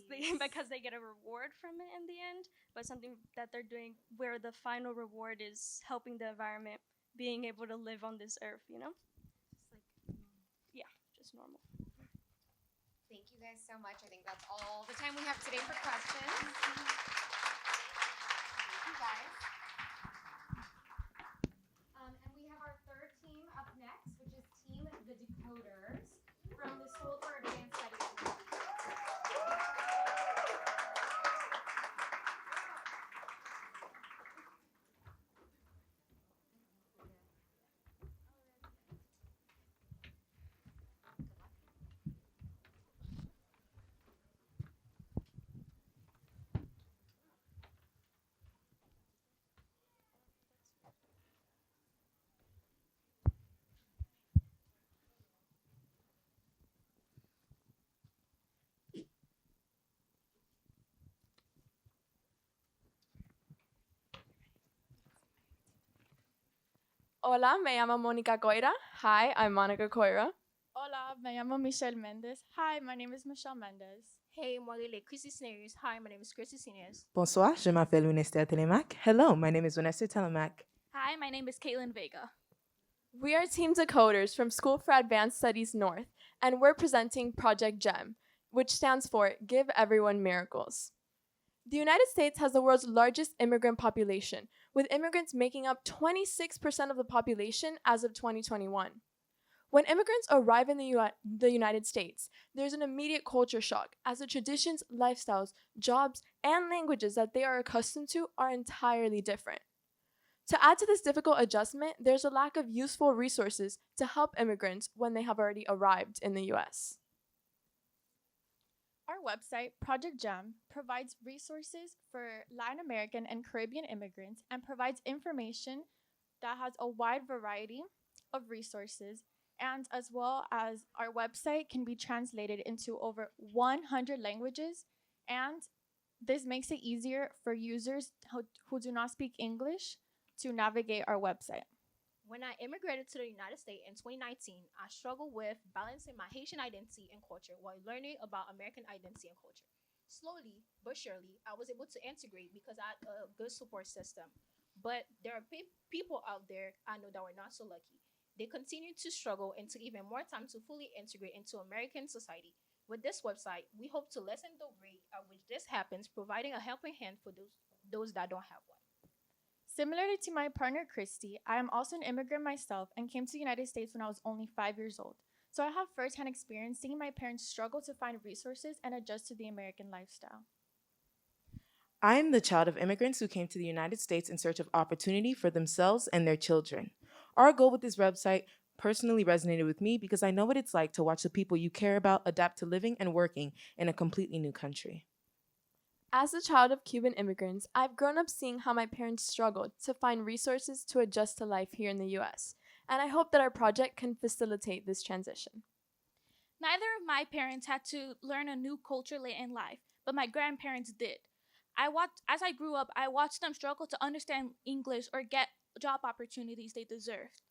they get a reward from it in the end, but something that they're doing where the final reward is helping the environment, being able to live on this earth. Yeah, just normal. Thank you guys so much. I think that's all the time we have today for questions. Thank you guys. And we have our third team up next, which is Team the Decoders from the School for Advanced Studies. Hola, me llamo Mónica Coira. Hi, I'm Monica Coira. Hola, me llamo Michelle Mendez. Hi, my name is Michelle Mendez. Hey, moi, les Chrissy Sneers. Hi, my name is Chrissy Sneers. Bonsoir, je m'appelle Vanessa Telemac. Hello, my name is Vanessa Telemac. Hi, my name is Caitlin Vega. We are Team Decoders from School for Advanced Studies North, and we're presenting Project GEM, which stands for Give Everyone Miracles. The United States has the world's largest immigrant population, with immigrants making up 26% of the population as of 2021. When immigrants arrive in the United States, there's an immediate culture shock as the traditions, lifestyles, jobs, and languages that they are accustomed to are entirely different. To add to this difficult adjustment, there's a lack of useful resources to help immigrants when they have already arrived in the US. Our website, Project GEM, provides resources for Latin American and Caribbean immigrants and provides information that has a wide variety of resources, and as well as our website can be translated into over 100 languages, and this makes it easier for users who do not speak English to navigate our website. When I immigrated to the United States in 2019, I struggled with balancing my Haitian identity and culture while learning about American identity and culture. Slowly but surely, I was able to integrate because I had a good support system. But there are people out there I know that were not so lucky. They continue to struggle and took even more time to fully integrate into American society. With this website, we hope to lessen the rate at which this happens, providing a helping hand for those that don't have one. Similarly to my partner, Christy, I am also an immigrant myself and came to the United States when I was only 5 years old. So I have firsthand experience seeing my parents struggle to find resources and adjust to the American lifestyle. I am the child of immigrants who came to the United States in search of opportunity for themselves and their children. Our goal with this website personally resonated with me because I know what it's like to watch the people you care about adapt to living and working in a completely new country. As a child of Cuban immigrants, I've grown up seeing how my parents struggled to find resources to adjust to life here in the US, and I hope that our project can facilitate this transition. Neither of my parents had to learn a new culture late in life, but my grandparents did. As I grew up, I watched them struggle to understand English or get job opportunities they deserved.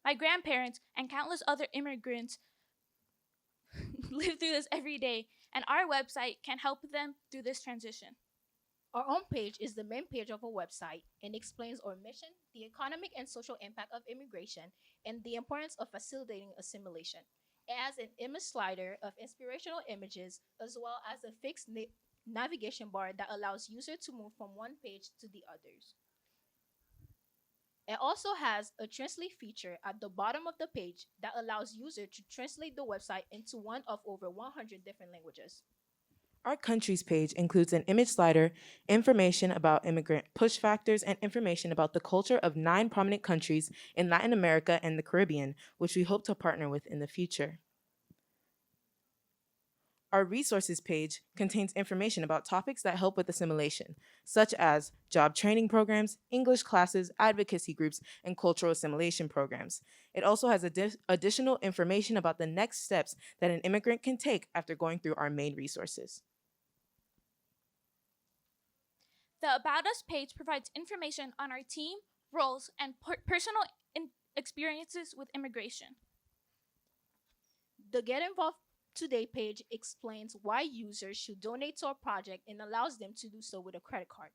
My grandparents and countless other immigrants live through this every day, and our website can help them through this transition. Our own page is the main page of our website and explains our mission, the economic and social impact of immigration, and the importance of facilitating assimilation. It has an image slider of inspirational images as well as a fixed navigation bar that allows users to move from one page to the others. It also has a translate feature at the bottom of the page that allows users to translate the website into one of over 100 different languages. Our countries page includes an image slider, information about immigrant push factors, and information about the culture of 9 prominent countries in Latin America and the Caribbean, which we hope to partner with in the future. Our resources page contains information about topics that help with assimilation, such as job training programs, English classes, advocacy groups, and cultural assimilation programs. It also has additional information about the next steps that an immigrant can take after going through our main resources. The About Us page provides information on our team, roles, and personal experiences with immigration. The Get Involved Today page explains why users should donate to our project and allows them to do so with a credit card.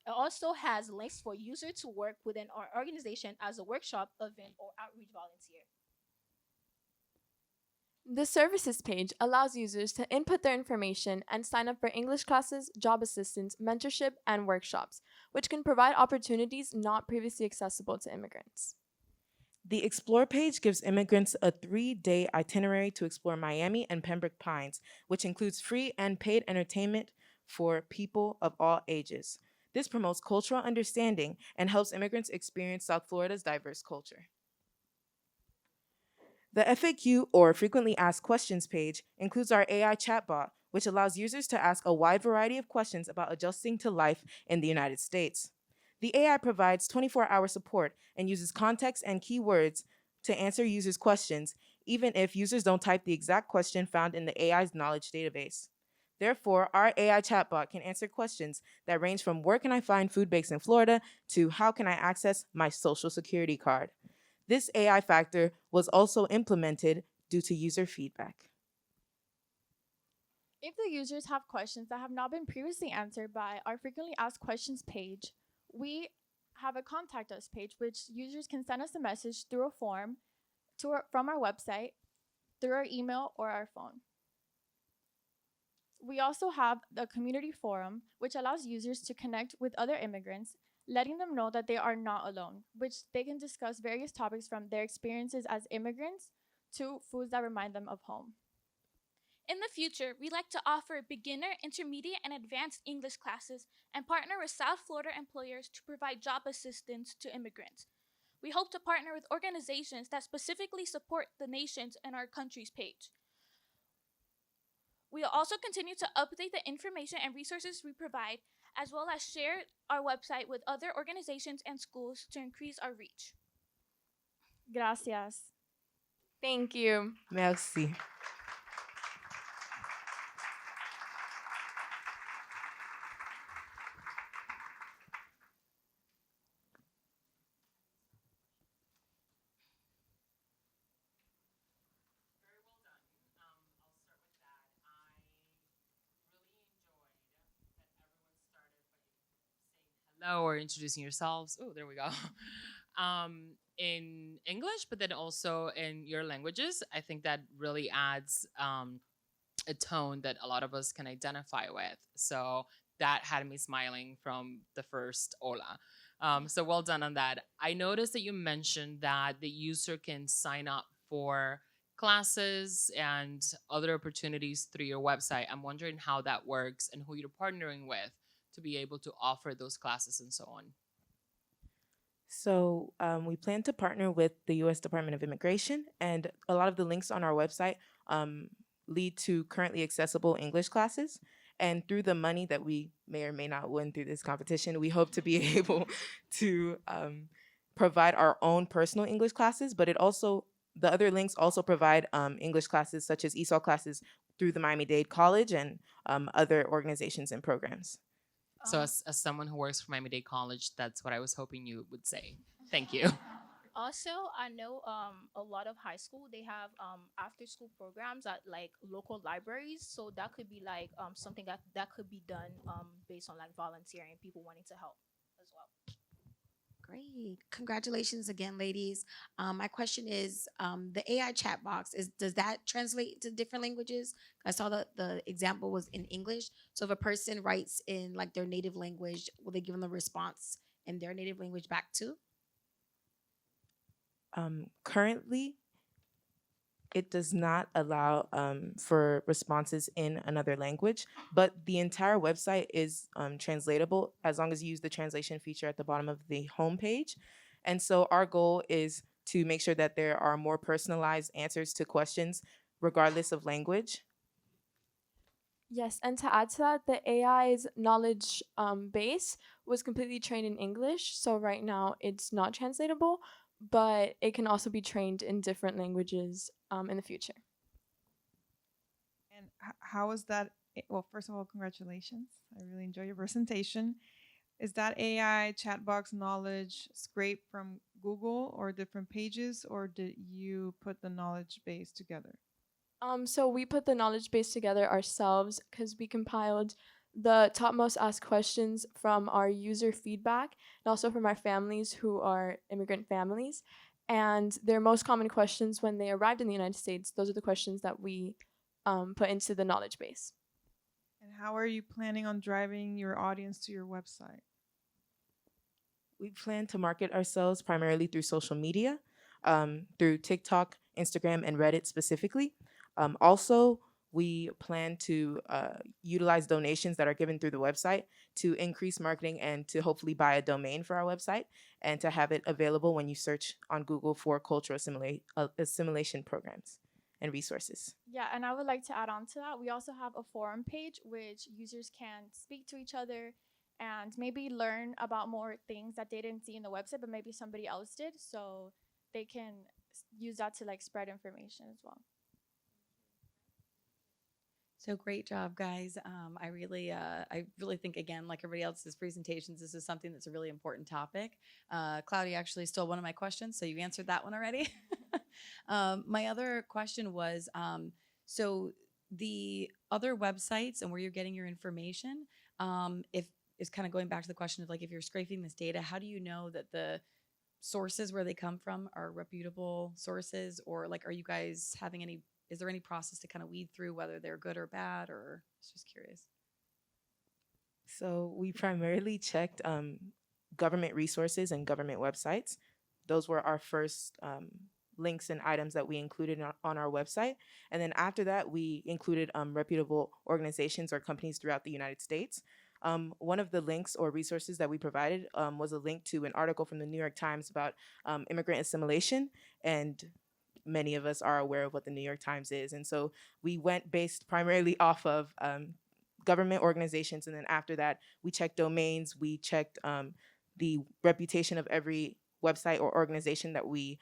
It also has links for users to work within our organization as a workshop, event, or outreach volunteer. The Services page allows users to input their information and sign up for English classes, job assistance, mentorship, and workshops, which can provide opportunities not previously accessible to immigrants. The Explore page gives immigrants a 3-day itinerary to explore Miami and Pembroke Pines, which includes free and paid entertainment for people of all ages. This promotes cultural understanding and helps immigrants experience South Florida's diverse culture. The FAQ, or Frequently Asked Questions page, includes our AI chatbot, which allows users to ask a wide variety of questions about adjusting to life in the United States. The AI provides 24-hour support and uses context and keywords to answer users' questions, even if users don't type the exact question found in the AI's knowledge database. Therefore, our AI chatbot can answer questions that range from where can I find food banks in Florida to how can I access my social security card. This AI factor was also implemented due to user feedback. If the users have questions that have not been previously answered by our frequently asked questions page, we have a contact us page, which users can send us a message through a form from our website, through our email or our phone. We also have the community forum, which allows users to connect with other immigrants, letting them know that they are not alone, which they can discuss various topics from their experiences as immigrants to foods that remind them of home. In the future, we like to offer beginner, intermediate, and advanced English classes and partner with South Florida employers to provide job assistance to immigrants. We hope to partner with organizations that specifically support the nations and our country's page. We will also continue to update the information and resources we provide, as well as share our website with other organizations and schools to increase our reach. Gracias. Thank you. Merci. Hello, or introducing yourselves. Oh, there we go. In English, but then also in your languages. I think that really adds a tone that a lot of us can identify with. So that had me smiling from the first hola. So well done on that. I noticed that you mentioned that the user can sign up for classes and other opportunities through your website. I'm wondering how that works and who you're partnering with to be able to offer those classes and so on. So we plan to partner with the U.S. Department of Immigration, and a lot of the links on our website lead to currently accessible English classes. And through the money that we may or may not win through this competition, we hope to be able to provide our own personal English classes, but the other links also provide English classes such as ESOL classes through the Miami-Dade College and other organizations and programs. So as someone who works for Miami-Dade College, that's what I was hoping you would say. Thank you. Also, I know a lot of high school, they have after school programs at like local libraries. So that could be like something that could be done based on like volunteering, people wanting to help as well. Great. Congratulations again, ladies. My question is, the AI chat box, does that translate to different languages? I saw the example was in English. So if a person writes in like their native language, will they give them a response in their native language back too? Currently, it does not allow for responses in another language, but the entire website is translatable as long as you use the translation feature at the bottom of the homepage. And so our goal is to make sure that there are more personalized answers to questions regardless of language. Yes, and to add to that, the AI's knowledge base was completely trained in English. So right now it's not translatable, but it can also be trained in different languages in the future. And how is that? Well, first of all, congratulations. I really enjoy your presentation. Is that AI chat box knowledge scraped from Google or different pages, or did you put the knowledge base together? So we put the knowledge base together ourselves because we compiled the top most asked questions from our user feedback and also from our families who are immigrant families. And their most common questions when they arrived in the United States, those are the questions that we put into the knowledge base. And how are you planning on driving your audience to your website? We plan to market ourselves primarily through social media, through TikTok, Instagram, and Reddit specifically. Also, we plan to utilize donations that are given through the website to increase marketing and to hopefully buy a domain for our website and to have it available when you search on Google for cultural assimilation programs and resources. Yeah, and I would like to add on to that. We also have a forum page which users can speak to each other and maybe learn about more things that they didn't see in the website, but maybe somebody else did. So they can use that to like spread information as well. So great job, guys. I really think, again, like everybody else's presentations, this is something that's a really important topic. Claudia actually stole one of my questions, so you answered that one already. My other question was, so the other websites and where you're getting your information, if is kind of going back to the question of like, if you're scraping this data, how do you know that the sources where they come from are reputable sources, or like, are you guys having any, is there any process to kind of weed through whether they're good or bad, or just curious? So we primarily checked government resources and government websites. Those were our first links and items that we included on our website. And then after that, we included reputable organizations or companies throughout the United States. One of the links or resources that we provided was a link to an article from the New York Times about immigrant assimilation, and many of us are aware of what the New York Times is. And so we went based primarily off of government organizations, and then after that, we checked domains, we checked the reputation of every website or organization that we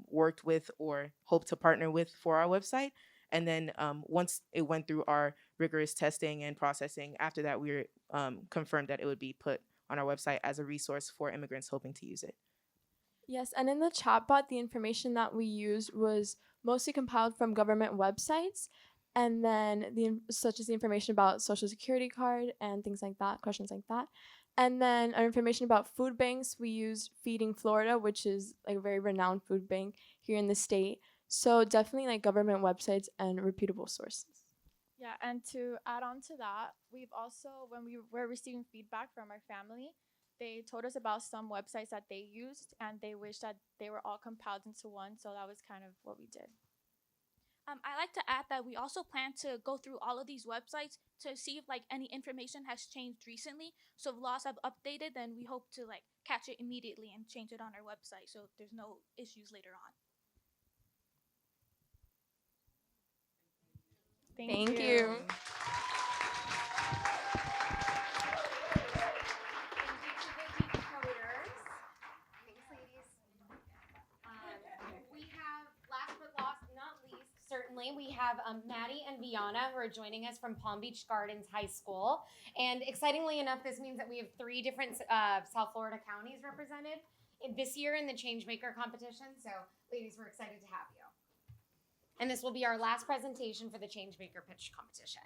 worked with or hope to partner with for our website. And then once it went through our rigorous testing and processing, after that, we were confirmed that it would be put on our website as a resource for immigrants hoping to use it. Yes, and in the chatbot, the information that we used was mostly compiled from government websites, and then such as the information about social security card and things like that, questions like that. And then our information about food banks, we used Feeding Florida, which is like a very renowned food bank here in the state. So definitely like government websites and reputable sources. Yeah, and to add on to that, we've also, when we were receiving feedback from our family, they told us about some websites that they used and they wished that they were all compiled into one. So that was kind of what we did. I like to add that we also plan to go through all of these websites to see if like any information has changed recently. So if laws have updated, then we hope to like catch it immediately and change it on our website so there's no issues later on. Thank you. We have, last but not least, certainly, we have Maddie and Viana who are joining us from Palm Beach Gardens High School. And excitingly enough, this means that we have 3 different South Florida counties represented this year in the ChangeMaker competition. So, ladies, we're excited to have you. And this will be our last presentation for the ChangeMaker pitch competition.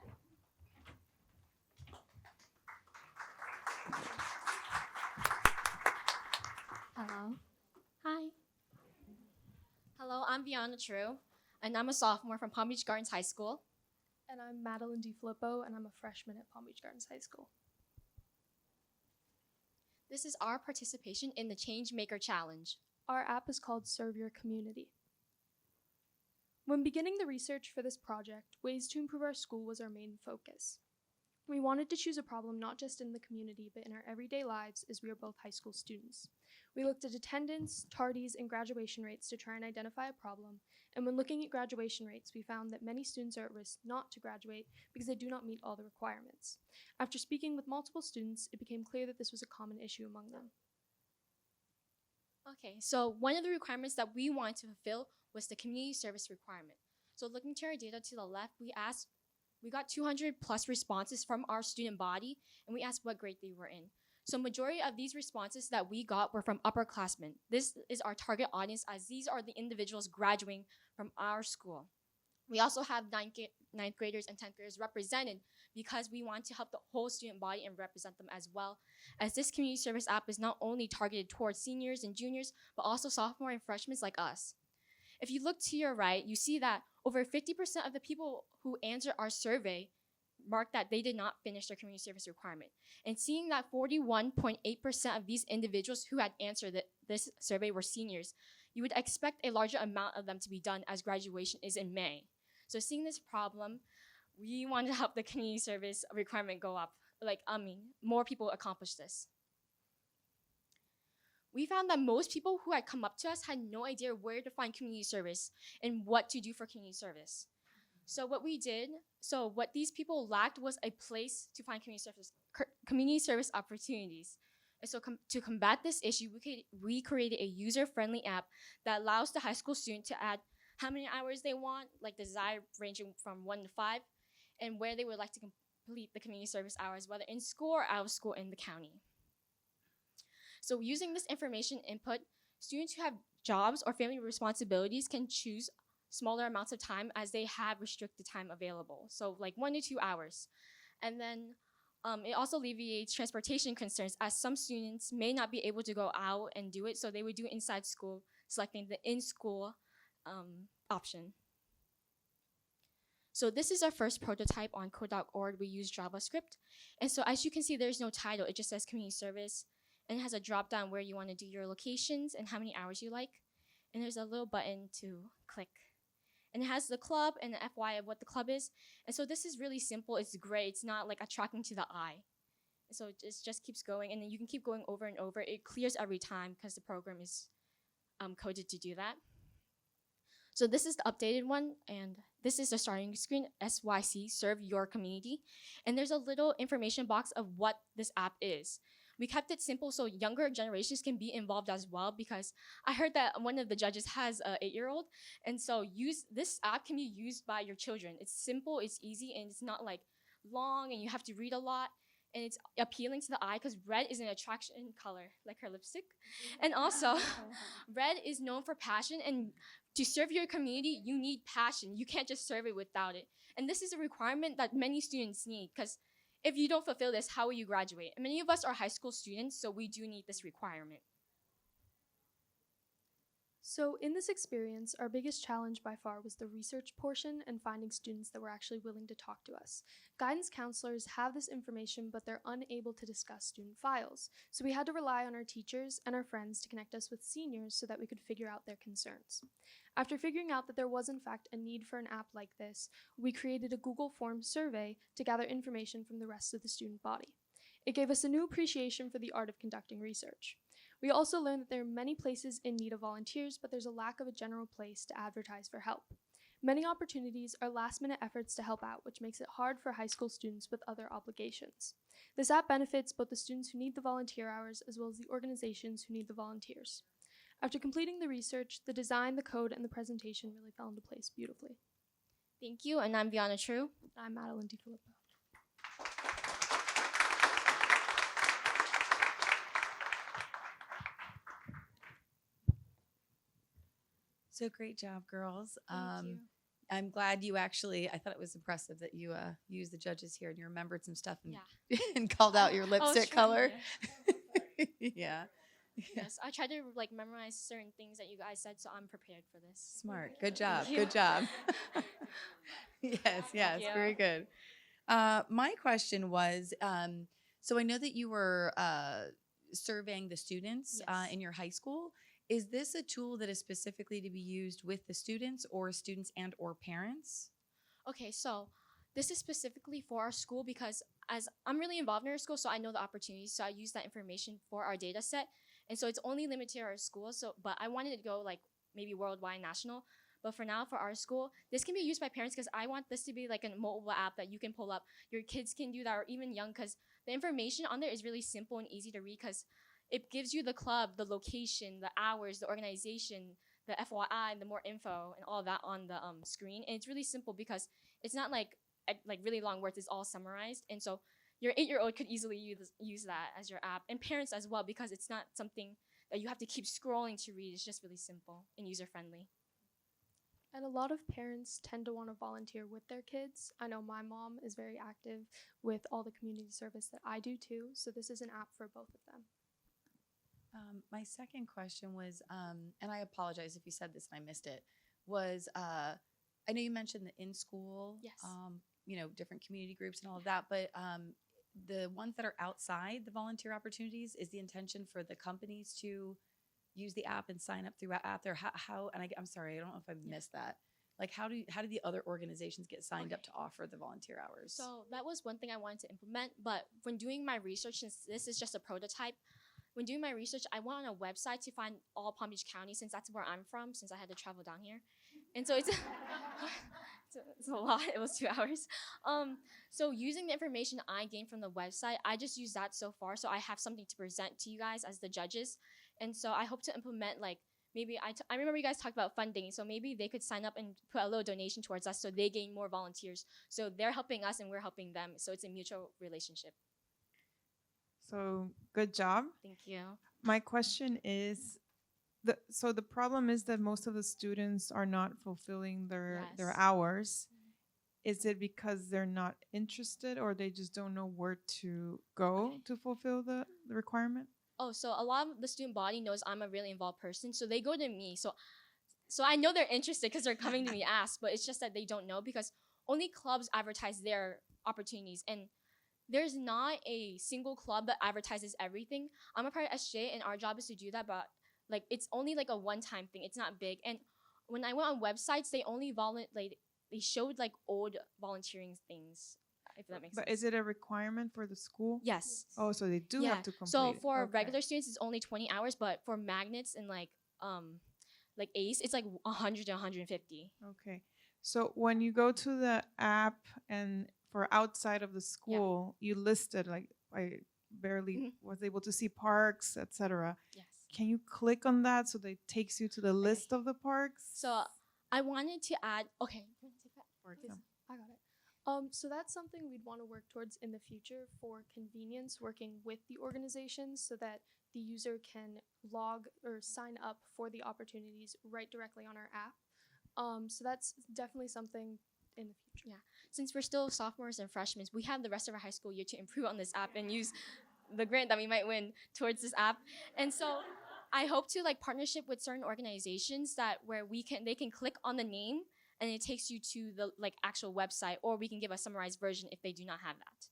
Hello. Hi. Hello, I'm Viana True, and I'm a sophomore from Palm Beach Gardens High School. And I'm Madeline DiFilippo, and I'm a freshman at Palm Beach Gardens High School. This is our participation in the ChangeMaker Challenge. Our app is called Serve Your Community. When beginning the research for this project, ways to improve our school was our main focus. We wanted to choose a problem not just in the community, but in our everyday lives as we are both high school students. We looked at attendance, tardies, and graduation rates to try and identify a problem. And when looking at graduation rates, we found that many students are at risk not to graduate because they do not meet all the requirements. After speaking with multiple students, it became clear that this was a common issue among them. Okay, so one of the requirements that we wanted to fulfill was the community service requirement. So looking to our data to the left, we got 200 plus responses from our student body, and we asked what grade they were in. So majority of these responses that we got were from upperclassmen. This is our target audience, as these are the individuals graduating from our school. We also have ninth graders and 10th graders represented because we want to help the whole student body and represent them as well, as this community service app is not only targeted towards seniors and juniors, but also sophomore and freshmen like us. If you look to your right, you see that over 50% of the people who answered our survey marked that they did not finish their community service requirement. And seeing that 41.8% of these individuals who had answered this survey were seniors, you would expect a larger amount of them to be done as graduation is in May. So seeing this problem, we wanted to help the community service requirement go up. More people accomplish this. We found that most people who had come up to us had no idea where to find community service and what to do for community service. So what these people lacked was a place to find community service opportunities. And so to combat this issue, we created a user-friendly app that allows the high school student to add how many hours they want, like the desired ranging from 1 to 5, and where they would like to complete the community service hours, whether in school or out of school in the county. So using this information input, students who have jobs or family responsibilities can choose smaller amounts of time as they have restricted time available. So like 1 to 2 hours. And then it also alleviates transportation concerns, as some students may not be able to go out and do it, so they would do it inside school, selecting the in-school option. So this is our first prototype on code.org. We use JavaScript. And so as you can see, there's no title. It just says community service. And it has a drop down where you want to do your locations and how many hours you like. And there's a little button to click. And it has the club and the FY of what the club is. And so this is really simple. It's great. It's not like attracting to the eye. So it just keeps going. And then you can keep going over and over. It clears every time because the program is coded to do that. So this is the updated one, and this is the starting screen, SYC, Serve Your Community. And there's a little information box of what this app is. We kept it simple so younger generations can be involved as well, because I heard that one of the judges has an 8-year-old, and so this app can be used by your children. It's simple, it's easy, and it's not like long and you have to read a lot. And it's appealing to the eye because red is an attraction color, like her lipstick. And also, red is known for passion, and to serve your community, you need passion. You can't just serve it without it. And this is a requirement that many students need, because if you don't fulfill this, how will you graduate? And many of us are high school students, so we do need this requirement. So in this experience, our biggest challenge by far was the research portion and finding students that were actually willing to talk to us. Guidance counselors have this information, but they're unable to discuss student files. So we had to rely on our teachers and our friends to connect us with seniors so that we could figure out their concerns. After figuring out that there was in fact a need for an app like this, we created a Google Forms survey to gather information from the rest of the student body. It gave us a new appreciation for the art of conducting research. We also learned that there are many places in need of volunteers, but there's a lack of a general place to advertise for help. Many opportunities are last-minute efforts to help out, which makes it hard for high school students with other obligations. This app benefits both the students who need the volunteer hours as well as the organizations who need the volunteers. After completing the research, the design, the code, and the presentation really fell into place beautifully. Thank you, and I'm Viana True. I'm Madeline DiFilippo. So great job, girls. Thank you. I'm glad you actually, I thought it was impressive that you used the judges here and you remembered some stuff and, and called out your lipstick color. Yeah. Yes, I tried to memorize certain things that you guys said, so I'm prepared for this. Smart. Good job. Good job. Yes, very good. My question was, so I know that you were surveying the students in your high school. Is this a tool that is specifically to be used with the students or students and or parents? Okay, so this is specifically for our school because as I'm really involved in our school, so I know the opportunities. So I use that information for our data set. And so it's only limited to our school. So, but I wanted to go like maybe worldwide, national. But for now, for our school, this can be used by parents because I want this to be like a mobile app that you can pull up. Your kids can do that, or even young, because the information on there is really simple and easy to read because it gives you the club, the location, the hours, the organization, the FYI, the more info, and all that on the screen. And it's really simple because it's not like really long words. It's all summarized. And so your 8-year-old could easily use that as your app, and parents as well, because it's not something that you have to keep scrolling to read. It's just really simple and user friendly. And a lot of parents tend to want to volunteer with their kids. I know my mom is very active with all the community service that I do too. So this is an app for both of them. My second question was, and I apologize if you said this and I missed it, was I know you mentioned the in-school, Yes. Different community groups and all of that, but the ones that are outside the volunteer opportunities, is the intention for the companies to use the app and sign up through our app there? How and I'm sorry, I don't know if I missed that. Like, how do the other organizations get signed up to offer the volunteer hours? So that was one thing I wanted to implement. But when doing my research, since this is just a prototype, when doing my research, I went on a website to find all Palm Beach County, since that's where I'm from, since I had to travel down here. And so it's it's a lot. It was 2 hours. So using the information I gained from the website, I just use that so far. So I have something to present to you guys as the judges. And so I hope to implement, like, maybe I remember you guys talked about funding. So maybe they could sign up and put a little donation towards us so they gain more volunteers. So they're helping us and we're helping them. So it's a mutual relationship. So good job. Thank you. My question is, the problem is that most of the students are not fulfilling their hours. Is it because they're not interested, or they just don't know where to go to fulfill the requirement? Oh, so a lot of the student body knows I'm a really involved person, so they go to me. So I know they're interested because they're coming to me ask, but it's just that they don't know because only clubs advertise their opportunities, and there's not a single club that advertises everything. I'm a part of SJ, and our job is to do that, but like it's only like a one-time thing. It's not big. And when I went on websites, they only they showed like old volunteering things, if that makes sense. But is it a requirement for the school? Yes. Oh, so they do have to complete So it. for Okay. regular students, it's only 20 hours, but for magnets and like ACE, it's like 100 to 150. Okay. So when you go to the app and for outside of the school, you listed, like, I barely was able to see parks, etc. Yes. Can you click on that so that it takes you to the list of the parks? So I wanted to add, okay. For example. I got it. So that's something we'd want to work towards in the future for convenience, working with the organizations so that the user can log or sign up for the opportunities right directly on our app. So that's definitely something in the future. Yeah. Since we're still sophomores and freshmen, we have the rest of our high school year to improve on this app and use the grant that we might win towards this app. And so I hope to like partnership with certain organizations that where they can click on the name and it takes you to the like actual website, or we can give a summarized version if they do not have that.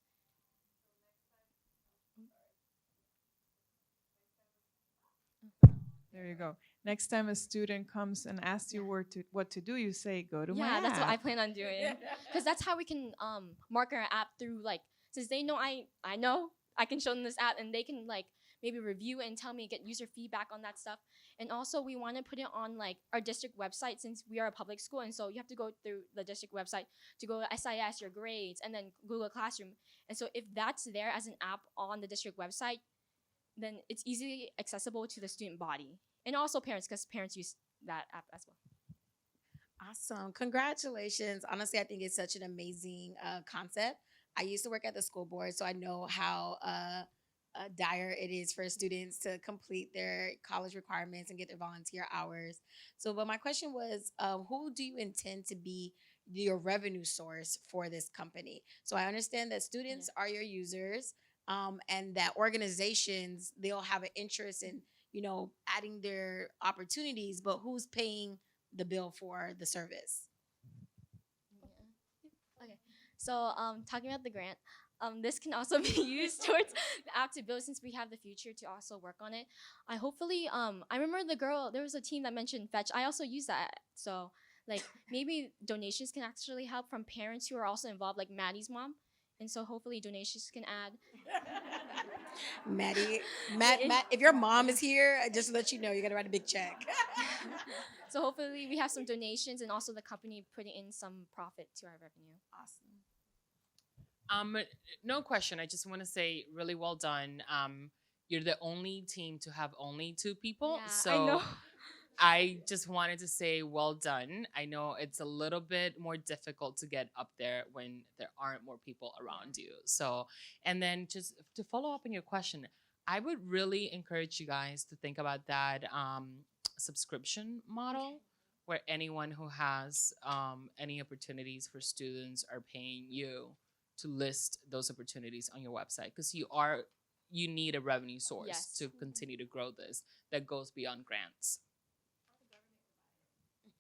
There you go. Next time a student comes and asks you what to do, you say, go to my Yeah, app. that's what I plan on doing. Because that's how we can market our app through, like, since they know I know, I can show them this app and they can like maybe review it and tell me, get user feedback on that stuff. And also we want to put it on like our district website since we are a public school. And so you have to go through the district website to go to SIS, your grades, and then Google Classroom. And so if that's there as an app on the district website, then it's easily accessible to the student body and also parents, because parents use that app as well. Awesome. Congratulations. Honestly, I think it's such an amazing concept. I used to work at the school board, so I know how dire it is for students to complete their college requirements and get their volunteer hours. So, but my question was, who do you intend to be your revenue source for this company? So I understand that students are your users, and that organizations, they'll have an interest in, adding their opportunities, but who's paying the bill for the service? Okay, so talking about the grant, this can also be used towards the app to build since we have the future to also work on it. I remember there was a team that mentioned Fetch. I also use that. So like maybe donations can actually help from parents who are also involved, like Maddie's mom. And so hopefully donations can add. Maddie, Matt, if your mom is here, just to let you know, you got to write a big check. So hopefully we have some donations and also the company putting in some profit to our revenue. Awesome. No question. I just want to say, really well done. You're the only team to have only 2 people, Yeah, so I know. I just wanted to say, well done. I know it's a little bit more difficult to get up there when there aren't more people around you. So, and then just to follow up on your question, I would really encourage you guys to think about that subscription model where anyone who has any opportunities for students are paying you to list those opportunities on your website, because you need a revenue source Yes. to continue to grow this that goes beyond grants.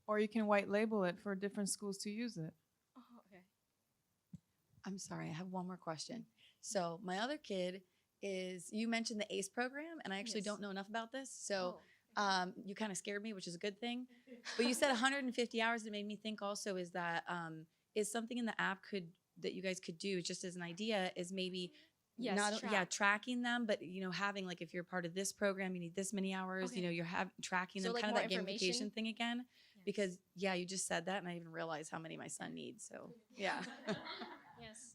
Or you can white label it for different schools to use it. Oh, okay. I'm sorry, I have one more question. So my other kid you mentioned the ACE program, and I actually Yes. don't know enough about this. So Oh. you kind of scared me, which is a good thing. But you said 150 hours. It made me think also is that is something in the app that you guys could do, just as an idea, is maybe Yes, tracking them, but having like if you're part of this program, you need this many hours. Okay. You're tracking So, them, like, kind of more that information? gamification thing again. Yes. Because you just said that, and I didn't realize how many my son needs. So yeah. Yes.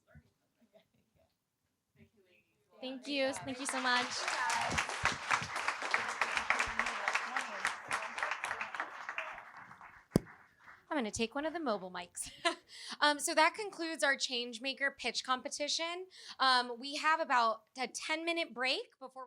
Thank you. Thank you so much. I'm going to take one of the mobile mics. So that concludes our ChangeMaker pitch competition. We have about a 10-minute break before we're